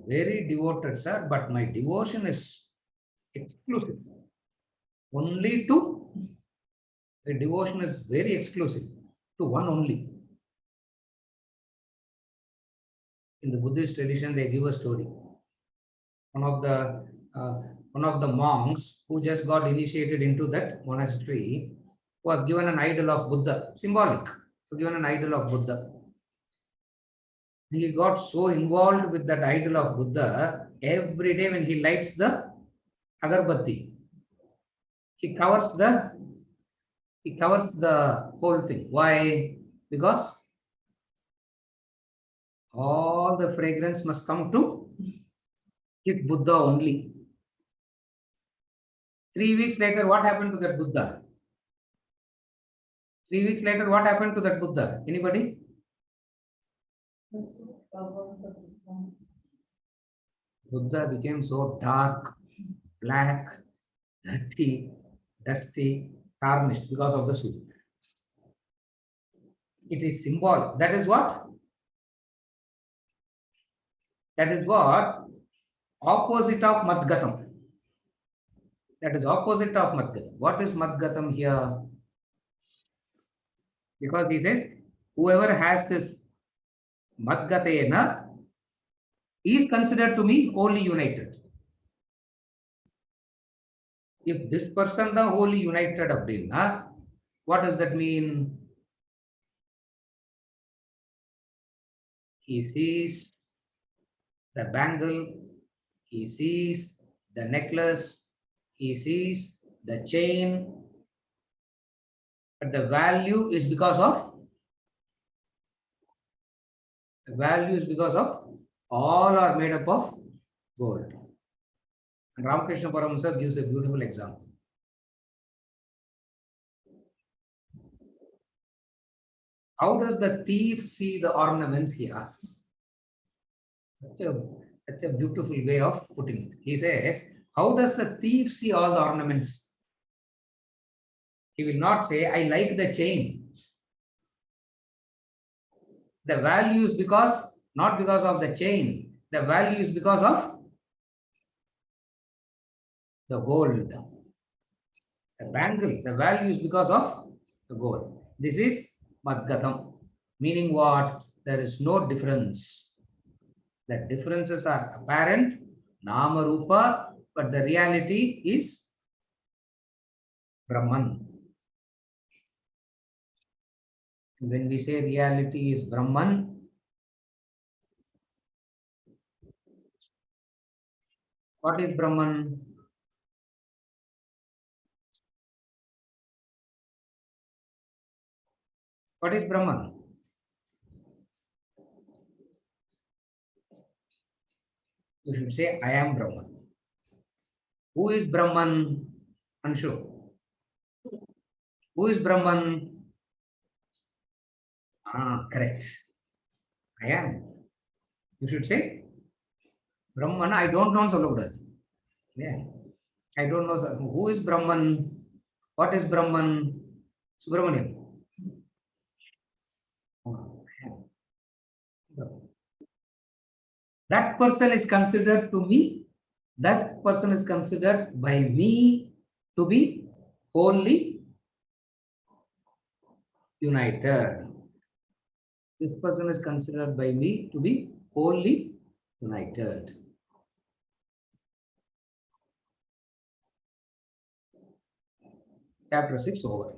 [SPEAKER 2] Very devoted, sir, but my devotion is exclusive. Only to, the devotion is very exclusive to one only. In the Buddhist tradition, they give a story. One of the monks who just got initiated into that monastery was given an idol of Buddha, symbolic, so given an idol of Buddha. He got so involved with that idol of Buddha, every day when he lights the agarbatti, he covers the whole thing. Why? Because all the fragrance must come to his Buddha only. 3 weeks later, what happened to that Buddha? 3 weeks later, what happened to that Buddha? Anybody? Buddha became so dark, black, dirty, dusty, tarnished because of the soot. It is symbolic. That is what? That is what? Opposite of Madgatam. That is opposite of Madgatam. What is Madgatam here? Because he says, whoever has this Madgatena is considered to be wholly united. If this person is wholly united, what does that mean? He sees the bangle, he sees the necklace, he sees the chain, but the value is because of all are made up of gold. And Ramakrishna Paramahansa gives a beautiful example. How does the thief see the ornaments, he asks. Such a beautiful way of putting it. He says, how does the thief see all the ornaments? He will not say, I like the chain. The value is not because of the chain. The value is because of the gold. The bangle, the value is because of the gold. This is Madgatam. Meaning what? There is no difference. The differences are apparent, Nama Rupa, but the reality is Brahman. When we say reality is Brahman, what is Brahman? What is Brahman? You should say, I am Brahman. Who is Brahman? Anshu. Who is Brahman? Correct. I am. You should say, Brahman, I don't know. Yeah. I don't know. Who is Brahman? What is Brahman? Subramaniam. That person is considered to be that person is considered by me to be wholly united. This person is considered by me to be wholly united. Chapter 6 over.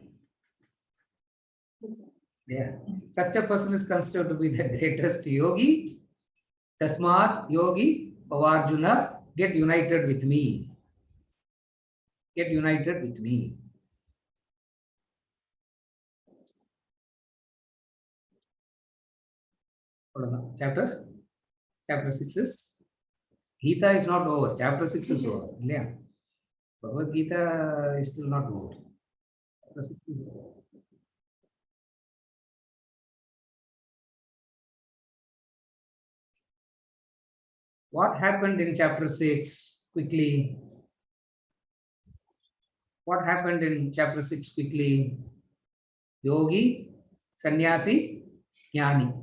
[SPEAKER 2] Yeah. Such a person is considered to be the greatest yogi. Tasmat yogi Pavarjuna, get united with me. Get united with me. Chapter 6 is Gita is not over. Chapter 6 is over. Yeah. Bhagavad Gita is still not over. Chapter 6 is over. What happened in chapter 6 quickly? What happened in chapter 6 quickly? Yogi, Sannyasi, Jnani.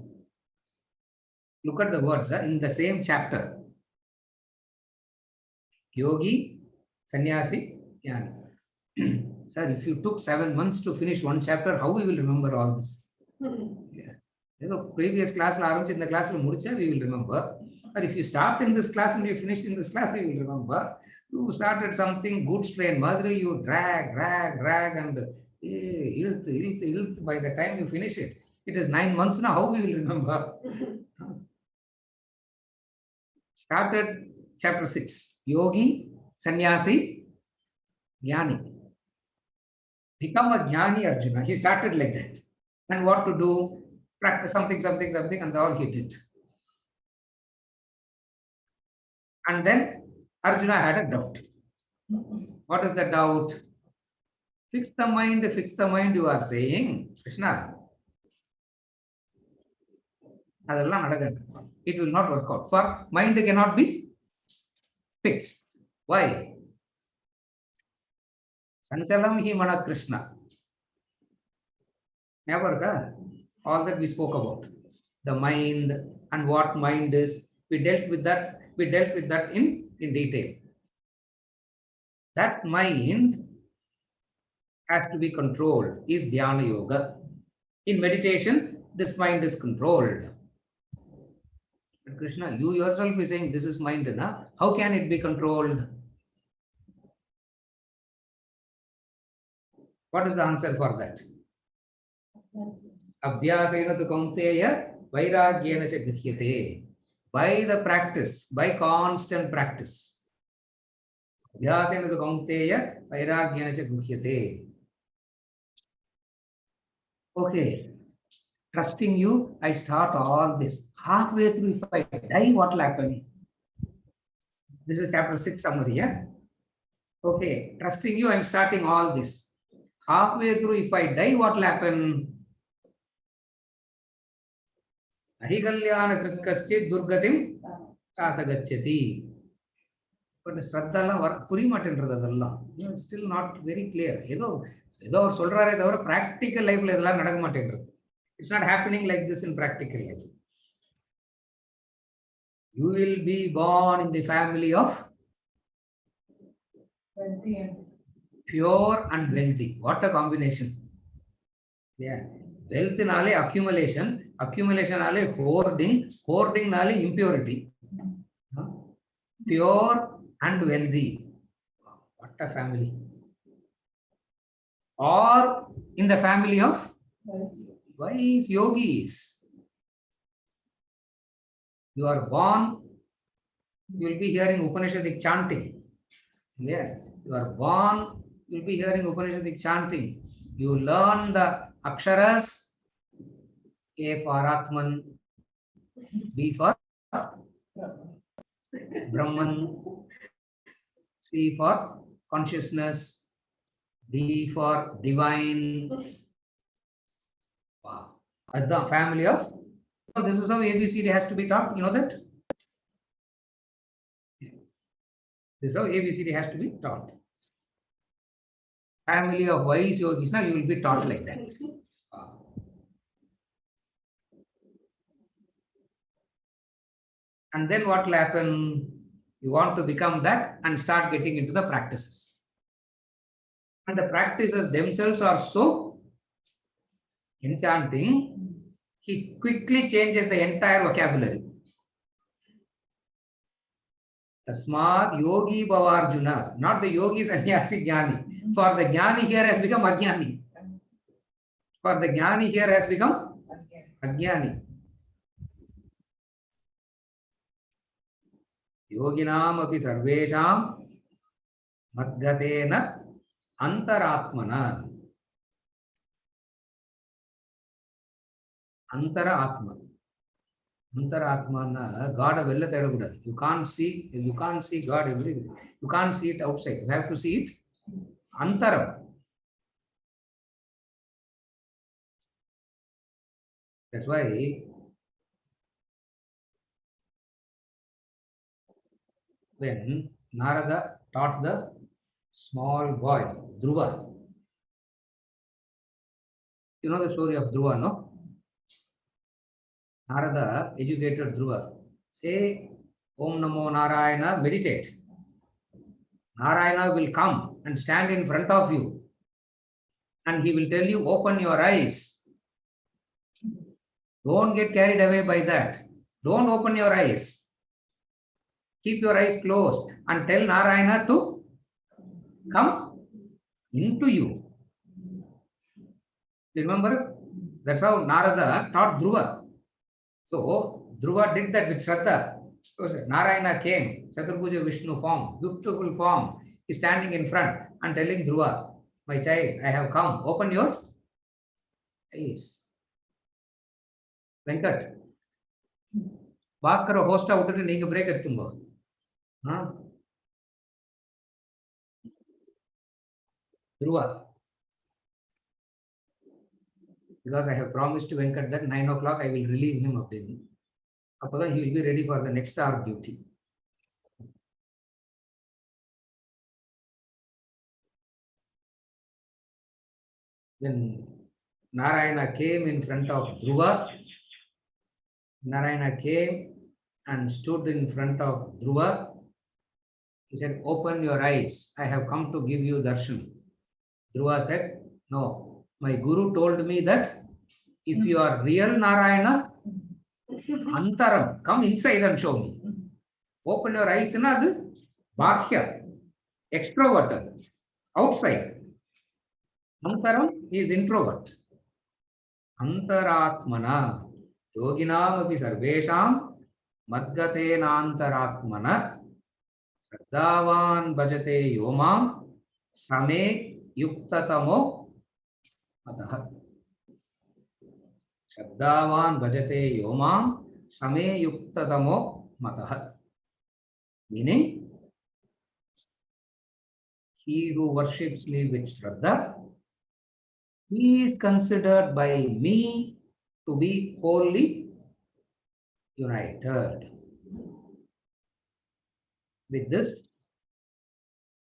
[SPEAKER 2] Look at the words in the same chapter. Yogi, Sannyasi, Jnani. Sir, if you took 7 months to finish one chapter, how we will remember all this? Yeah. You know, previous class, in the class, we will remember. But if you start in this class and you finish in this class, you will remember. You started something good strain, Madhuri, you drag, and by the time you finish it, it is 9 months now, how we will remember? Started chapter 6, Yogi, Sannyasi, Jnani. Become a Jnani Arjuna. He started like that. And what to do? Practice something, and all he did. And then Arjuna had a doubt. What is the doubt? Fix the mind, you are saying, Krishna. It will not work out. For mind cannot be fixed. Why? Sanchalam hi mana Krishna. Never. All that we spoke about. The mind and what mind is. We dealt with that in detail. That mind has to be controlled, is Dhyana Yoga. In meditation, this mind is controlled. But Krishna, you yourself is saying this is mind, na? How can it be controlled? What is the answer for that? Abhyasena tu kaunteya vairagyena cha grihyate. By the practice, by constant practice. Abhyasena tu kaunteya vairagyena cha grihyate. Okay, trusting you, I start all this. Halfway through, if I die, what will happen? This is chapter 6 summary, yeah? Okay, trusting you, I'm starting all this. Halfway through, if I die, what will happen? Ahikalyana kritkasche durgatim katagachyati. But Shraddha Purimatendradalla, still not very clear. Practical life, it's not happening like this in practical life. You will be born in the family of pure and wealthy. What a combination. Yeah. Wealth nale accumulation, nale hoarding nale impurity. Pure and wealthy. What a family. Or in the family of wise yogis. You are born, you will be hearing Upanishadic chanting. Yeah. You are born, you will be hearing Upanishadic chanting. You learn the aksharas, A for Atman, B for Brahman, C for consciousness, D for divine. Wow. As the family of, so this is how ABCD has to be taught, you know that? This is how ABCD has to be taught. Family of wise yogis, now you will be taught like that. And then what will happen? You want to become that and start getting into the practices. And the practices themselves are so enchanting, he quickly changes the entire vocabulary. Tasmad yogi bhavarjuna, not the yogi sannyasi jnani. For the jnani here has become ajnani. For the jnani here has become ajnani. Yoginam api sarvesham madgatena antaratmana. Antaratma. Antaratmana, God vella thedakudadu. You can't see God everywhere. You can't see it outside. You have to see it antaram. That's why when Narada taught the small boy, Dhruva, you know the story of Dhruva, no? Narada educated Dhruva. Say, Om Namo Narayana, meditate. Narayana will come and stand in front of you. And he will tell you, open your eyes. Don't get carried away by that. Don't open your eyes. Keep your eyes closed and tell Narayana to come into you. Remember? That's how Narada taught Dhruva. So Dhruva did that with Shraddha. So Narayana came, Chaturbuja Vishnu form, beautiful form. He's standing in front and telling Dhruva, my child, I have come. Open your eyes. Venkat. Bhaskara host விட்டுட்டு நீங்க break எடுத்துங்க. Dhruva. Because I have promised to Venkat that 9 o'clock I will relieve him of him. After he will be ready for the next hour duty. When Narayana came in front of Dhruva, Narayana came and stood in front of Dhruva. He said, open your eyes. I have come to give you darshan. Dhruva said, no. My guru told me that if you are real Narayana, antaram, come inside and show me. Open your eyes, another bhakya, extroverted, outside. Antaram is introvert. Antaratmana, yoginam api sarvesham, madgatena antaratmana, shraddhavan bhajate yomam, same yuktatamo matah. Shraddhavan bhajate yomam, same yuktatamo matah. Meaning, he who worships me with Shraddha, he is considered by me to be wholly united. With this,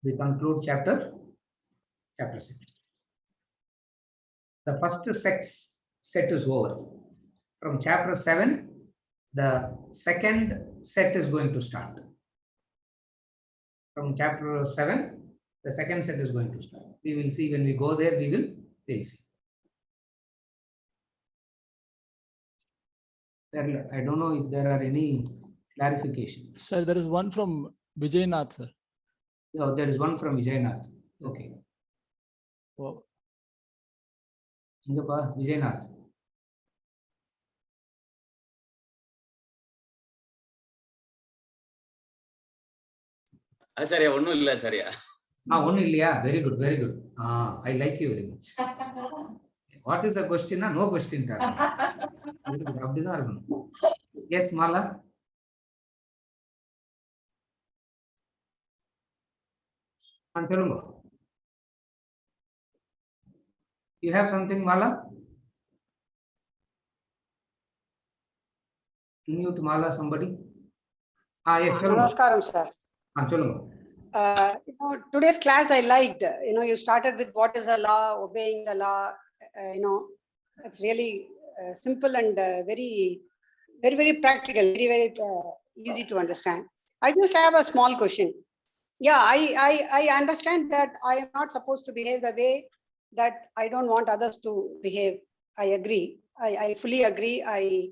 [SPEAKER 2] we conclude chapter 6. The first set is over. From chapter 7, the second set is going to start. From chapter 7, the second set is going to start. We will see when we go there, we will see. I don't know if there are any clarifications.
[SPEAKER 4] Sir, there is one from Vijaynath, sir.
[SPEAKER 2] Oh, there is one from Vijaynath. Okay.
[SPEAKER 4] Oh.
[SPEAKER 2] Vijaynath.
[SPEAKER 5] Acharya, one illa Acharya.
[SPEAKER 2] One illa. Very good, very good. I like you very much. What is the question? No question. Yes, Mala. You have something, Mala? Mute Mala, somebody. Yes.
[SPEAKER 6] Namaskaram, sir. Today's class I liked. You started with what is the law, obeying the law. It's really simple and very, very, very practical, very, very easy to understand. I just have a small question. Yeah, I understand that I am not supposed to behave the way that I don't want others to behave. I agree. I fully agree. I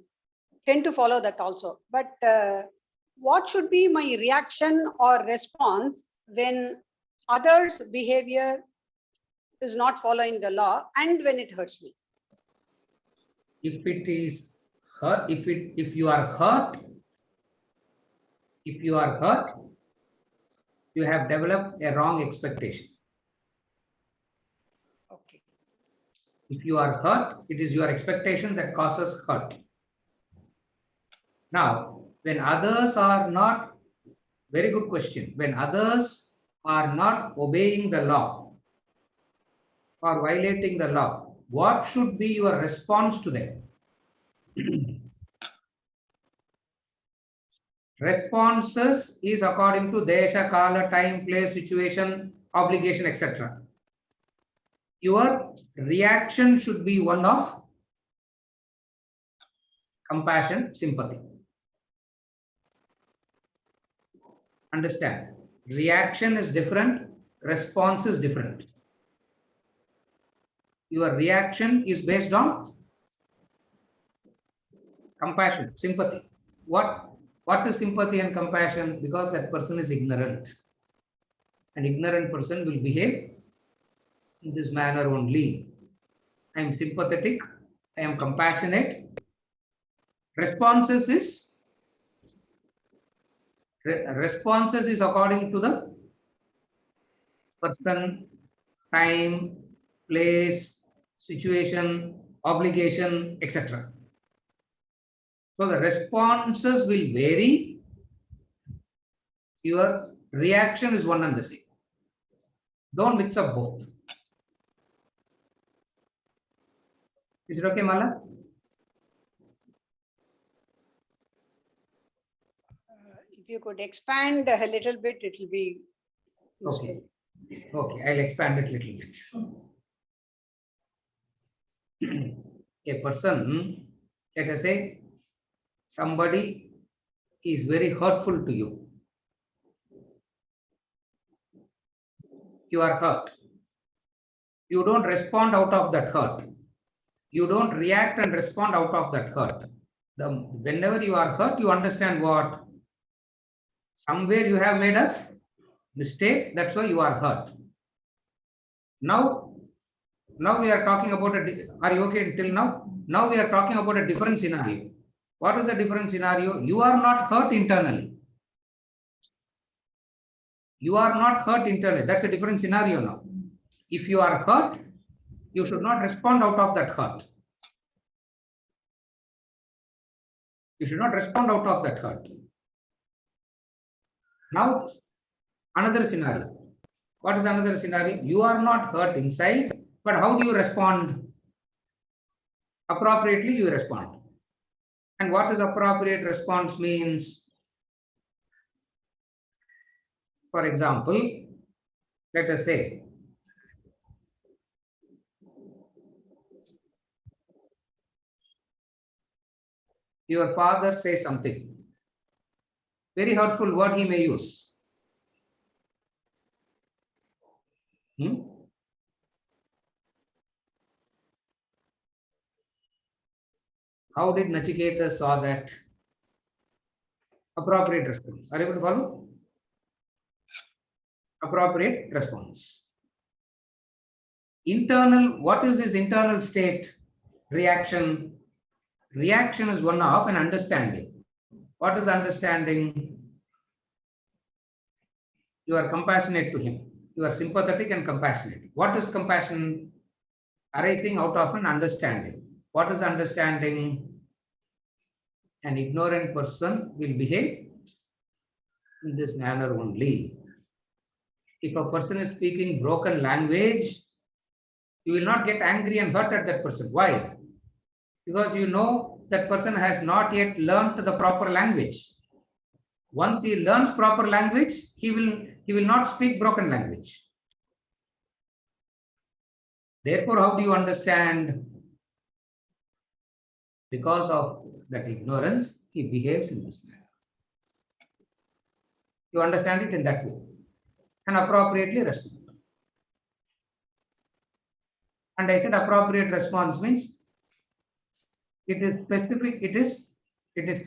[SPEAKER 6] tend to follow that also. But what should be my reaction or response when others' behavior is not following the law and when it hurts me?
[SPEAKER 2] If it is hurt, if you are hurt, you have developed a wrong expectation.
[SPEAKER 6] Okay.
[SPEAKER 2] If you are hurt, it is your expectation that causes hurt. Now, when others are not, very good question, when others are not obeying the law or violating the law, what should be your response to them? Responses is according to desha, kala, time, place, situation, obligation, etc. Your reaction should be one of compassion, sympathy. Understand? Reaction is different, response is different. Your reaction is based on compassion, sympathy. What is sympathy and compassion? Because that person is ignorant. An ignorant person will behave in this manner only. I am sympathetic, I am compassionate. Responses is according to the person, time, place, situation, obligation, etc. So the responses will vary. Your reaction is one and the same. Don't mix up both. Is it okay, Mala?
[SPEAKER 6] If you could expand a little bit, it will be useful.
[SPEAKER 2] Okay, I'll expand it a little bit. A person, let us say, somebody is very hurtful to you. You are hurt. You don't respond out of that hurt. You don't react and respond out of that hurt. Whenever you are hurt, you understand what? Somewhere you have made a mistake, that's why you are hurt. Now we are talking about are you okay till now? Now we are talking about a different scenario. What is the different scenario? You are not hurt internally. You are not hurt internally. That's a different scenario now. If you are hurt, you should not respond out of that hurt. You should not respond out of that hurt. Now, another scenario. What is another scenario? You are not hurt inside, but how do you respond? Appropriately, you respond. And what is appropriate response means? For example, let us say, your father says something, very hurtful word he may use. How did Nachiketa saw that? Appropriate response. Are you able to follow? Appropriate response. Internal, what is his internal state? Reaction. Reaction is one of an understanding. What is understanding? You are compassionate to him. You are sympathetic and compassionate. What is compassion? Arising out of an understanding. What is understanding? An ignorant person will behave in this manner only. If a person is speaking broken language, you will not get angry and hurt at that person. Why? Because you know that person has not yet learned the proper language. Once he learns proper language, he will not speak broken language. Therefore, how do you understand? Because of that ignorance, he behaves in this manner. You understand it in that way and appropriately respond. And I said appropriate response means it is specific, it is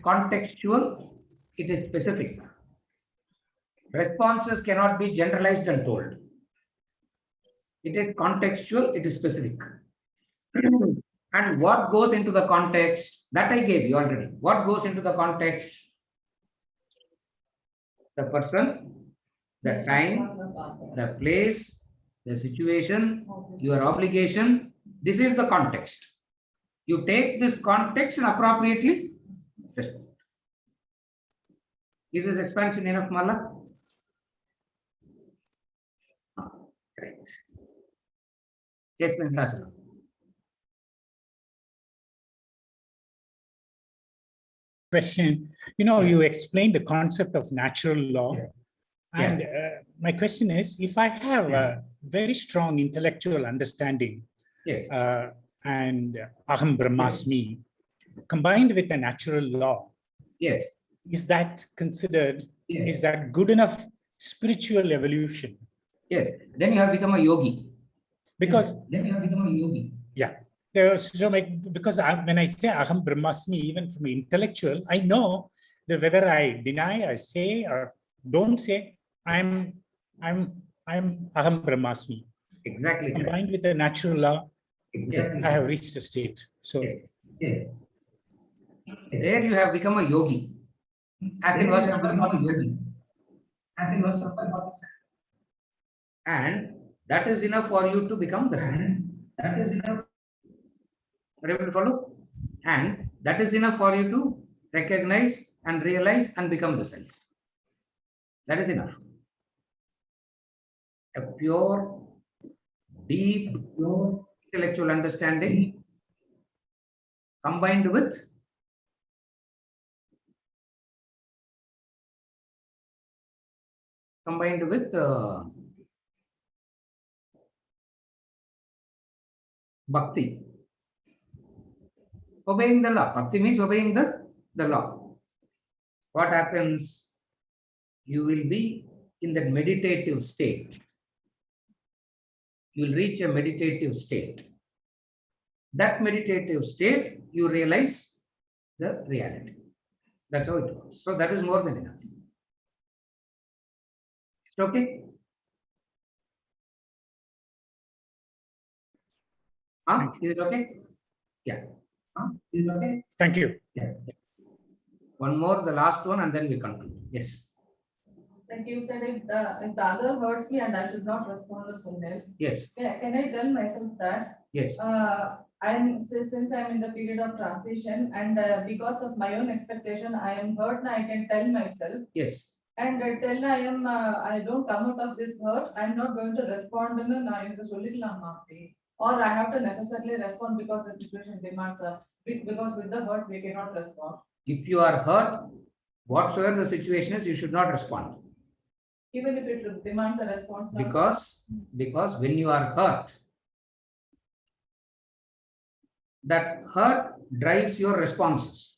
[SPEAKER 2] contextual, it is specific. Responses cannot be generalized and told. It is contextual, it is specific. And what goes into the context, that I gave you already. What goes into the context? The person, the time, the place, the situation, your obligation. This is the context. You take this context and appropriately respond. Is this expansion enough, Mala? Great. Yes, Venkateswara.
[SPEAKER 5] Question. You explained the concept of natural law.
[SPEAKER 2] Yeah.
[SPEAKER 5] And my question is, if I have a very strong intellectual understanding
[SPEAKER 2] Yes.
[SPEAKER 5] and Aham Brahmasmi, combined with a natural law,
[SPEAKER 2] Yes.
[SPEAKER 5] is that considered,
[SPEAKER 2] Yes.
[SPEAKER 5] is that good enough spiritual evolution?
[SPEAKER 2] Yes. Then you have become a yogi.
[SPEAKER 5] Because
[SPEAKER 2] Then you have become a yogi.
[SPEAKER 5] because when I say Aham Brahmasmi, even from intellectual, I know that whether I deny, I say, or don't say, I'm Aham Brahmasmi.
[SPEAKER 2] Exactly. correct.
[SPEAKER 5] Combined with the natural law,
[SPEAKER 2] Exactly.
[SPEAKER 5] I have reached a state. So
[SPEAKER 2] Yes. Yes. There you have become a yogi. As in verse number 47. As in verse number 47. And that is enough for you to become the self. That is enough. Are you able to follow? And that is enough for you to recognize and realize and become the self. That is enough. A pure, deep, pure intellectual understanding combined with bhakti. Obeying the law. Bhakti means obeying the law. What happens? You will be in that meditative state. You will reach a meditative state. That meditative state, you realize the reality. That's how it works. So that is more than enough. It's okay? Is it okay? Yeah. Is it okay?
[SPEAKER 5] thank you.
[SPEAKER 2] Yeah. One more, the last one, and then we conclude. Yes.
[SPEAKER 3] Like you said, if the other hurts me and I should not respond to Sunil,
[SPEAKER 2] Yes.
[SPEAKER 3] can I tell myself that
[SPEAKER 2] Yes.
[SPEAKER 3] since I'm in the period of transition and because of my own expectation, I am hurt and I can tell myself
[SPEAKER 2] Yes.
[SPEAKER 3] and tell I don't come out of this hurt, I'm not going to respond in or I have to necessarily respond because the situation demands because with the hurt we cannot respond.
[SPEAKER 2] If you are hurt, whatsoever the situation is, you should not respond.
[SPEAKER 3] Even if it demands a response. now.
[SPEAKER 2] Because when you are hurt, that hurt drives your responses.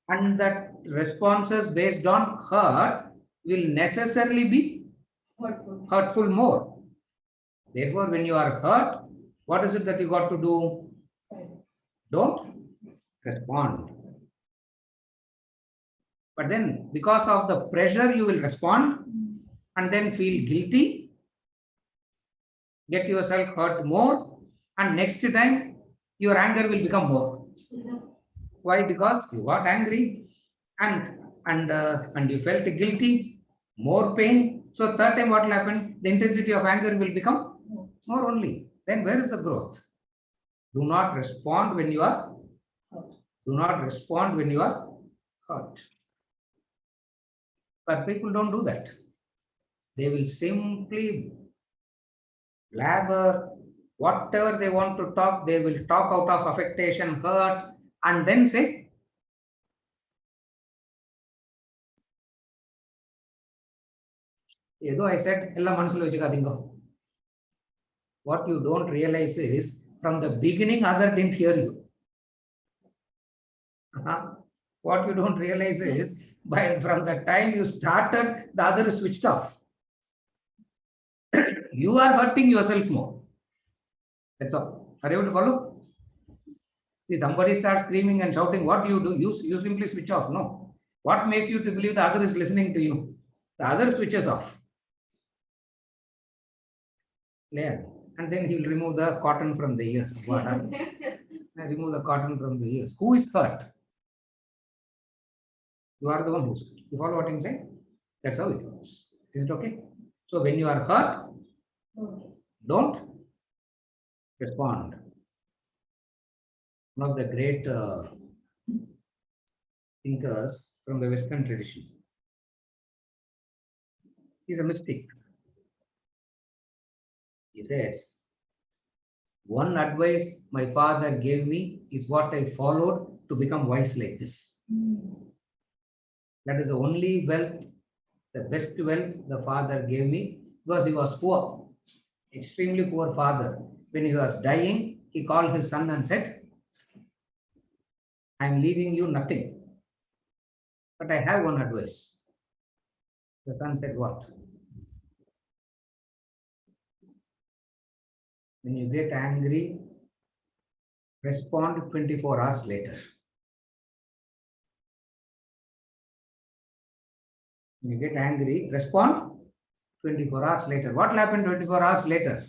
[SPEAKER 2] And that responses based on hurt will necessarily be
[SPEAKER 3] Hurtful.
[SPEAKER 2] hurtful more. Therefore, when you are hurt, what is it that you got to do?
[SPEAKER 3] Silence.
[SPEAKER 2] Don't respond. But then, because of the pressure, you will respond and then feel guilty, get yourself hurt more, and next time your anger will become more. Why? Because you got angry and you felt guilty, more pain. So third time what will happen? The intensity of anger will become more only. Then where is the growth? Do not respond when you are hurt. Do not respond when you are hurt. But people don't do that. They will simply blabber whatever they want to talk. They will talk out of affectation, hurt, and then say, I said, what you don't realize is from the beginning, other didn't hear you. What you don't realize is from the time you started, the other is switched off. You are hurting yourself more. That's all. Are you able to follow? See, somebody starts screaming and shouting. What do? You simply switch off. No. What makes you to believe the other is listening to you? The other switches off. Clear? And then he will remove the cotton from the ears. Remove the cotton from the ears. Who is hurt? You are the one who's hurt. You follow what I'm saying? That's how it goes. Is it okay? So when you are hurt, don't respond. One of the great thinkers from the Western tradition. He's a mystic. He says, one advice my father gave me is what I followed to become wise like this. That is the only wealth, the best wealth the father gave me, because he was poor, extremely poor father. When he was dying, he called his son and said, I am leaving you nothing, but I have one advice. The son said, what? When you get angry, respond 24 hours later. When you get angry, respond 24 hours later. What will happen 24 hours later?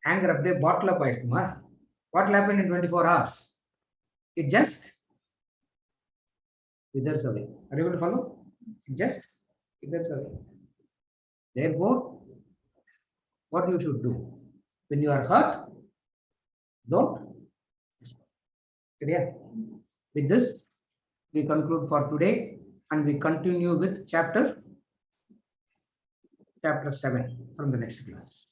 [SPEAKER 2] Anger update bottle up. What will happen in 24 hours? It just withers away. Are you able to follow? It just withers away. Therefore, what you should do when you are hurt, don't. Clear? With this, we conclude for today and we continue with chapter 7 from the next class.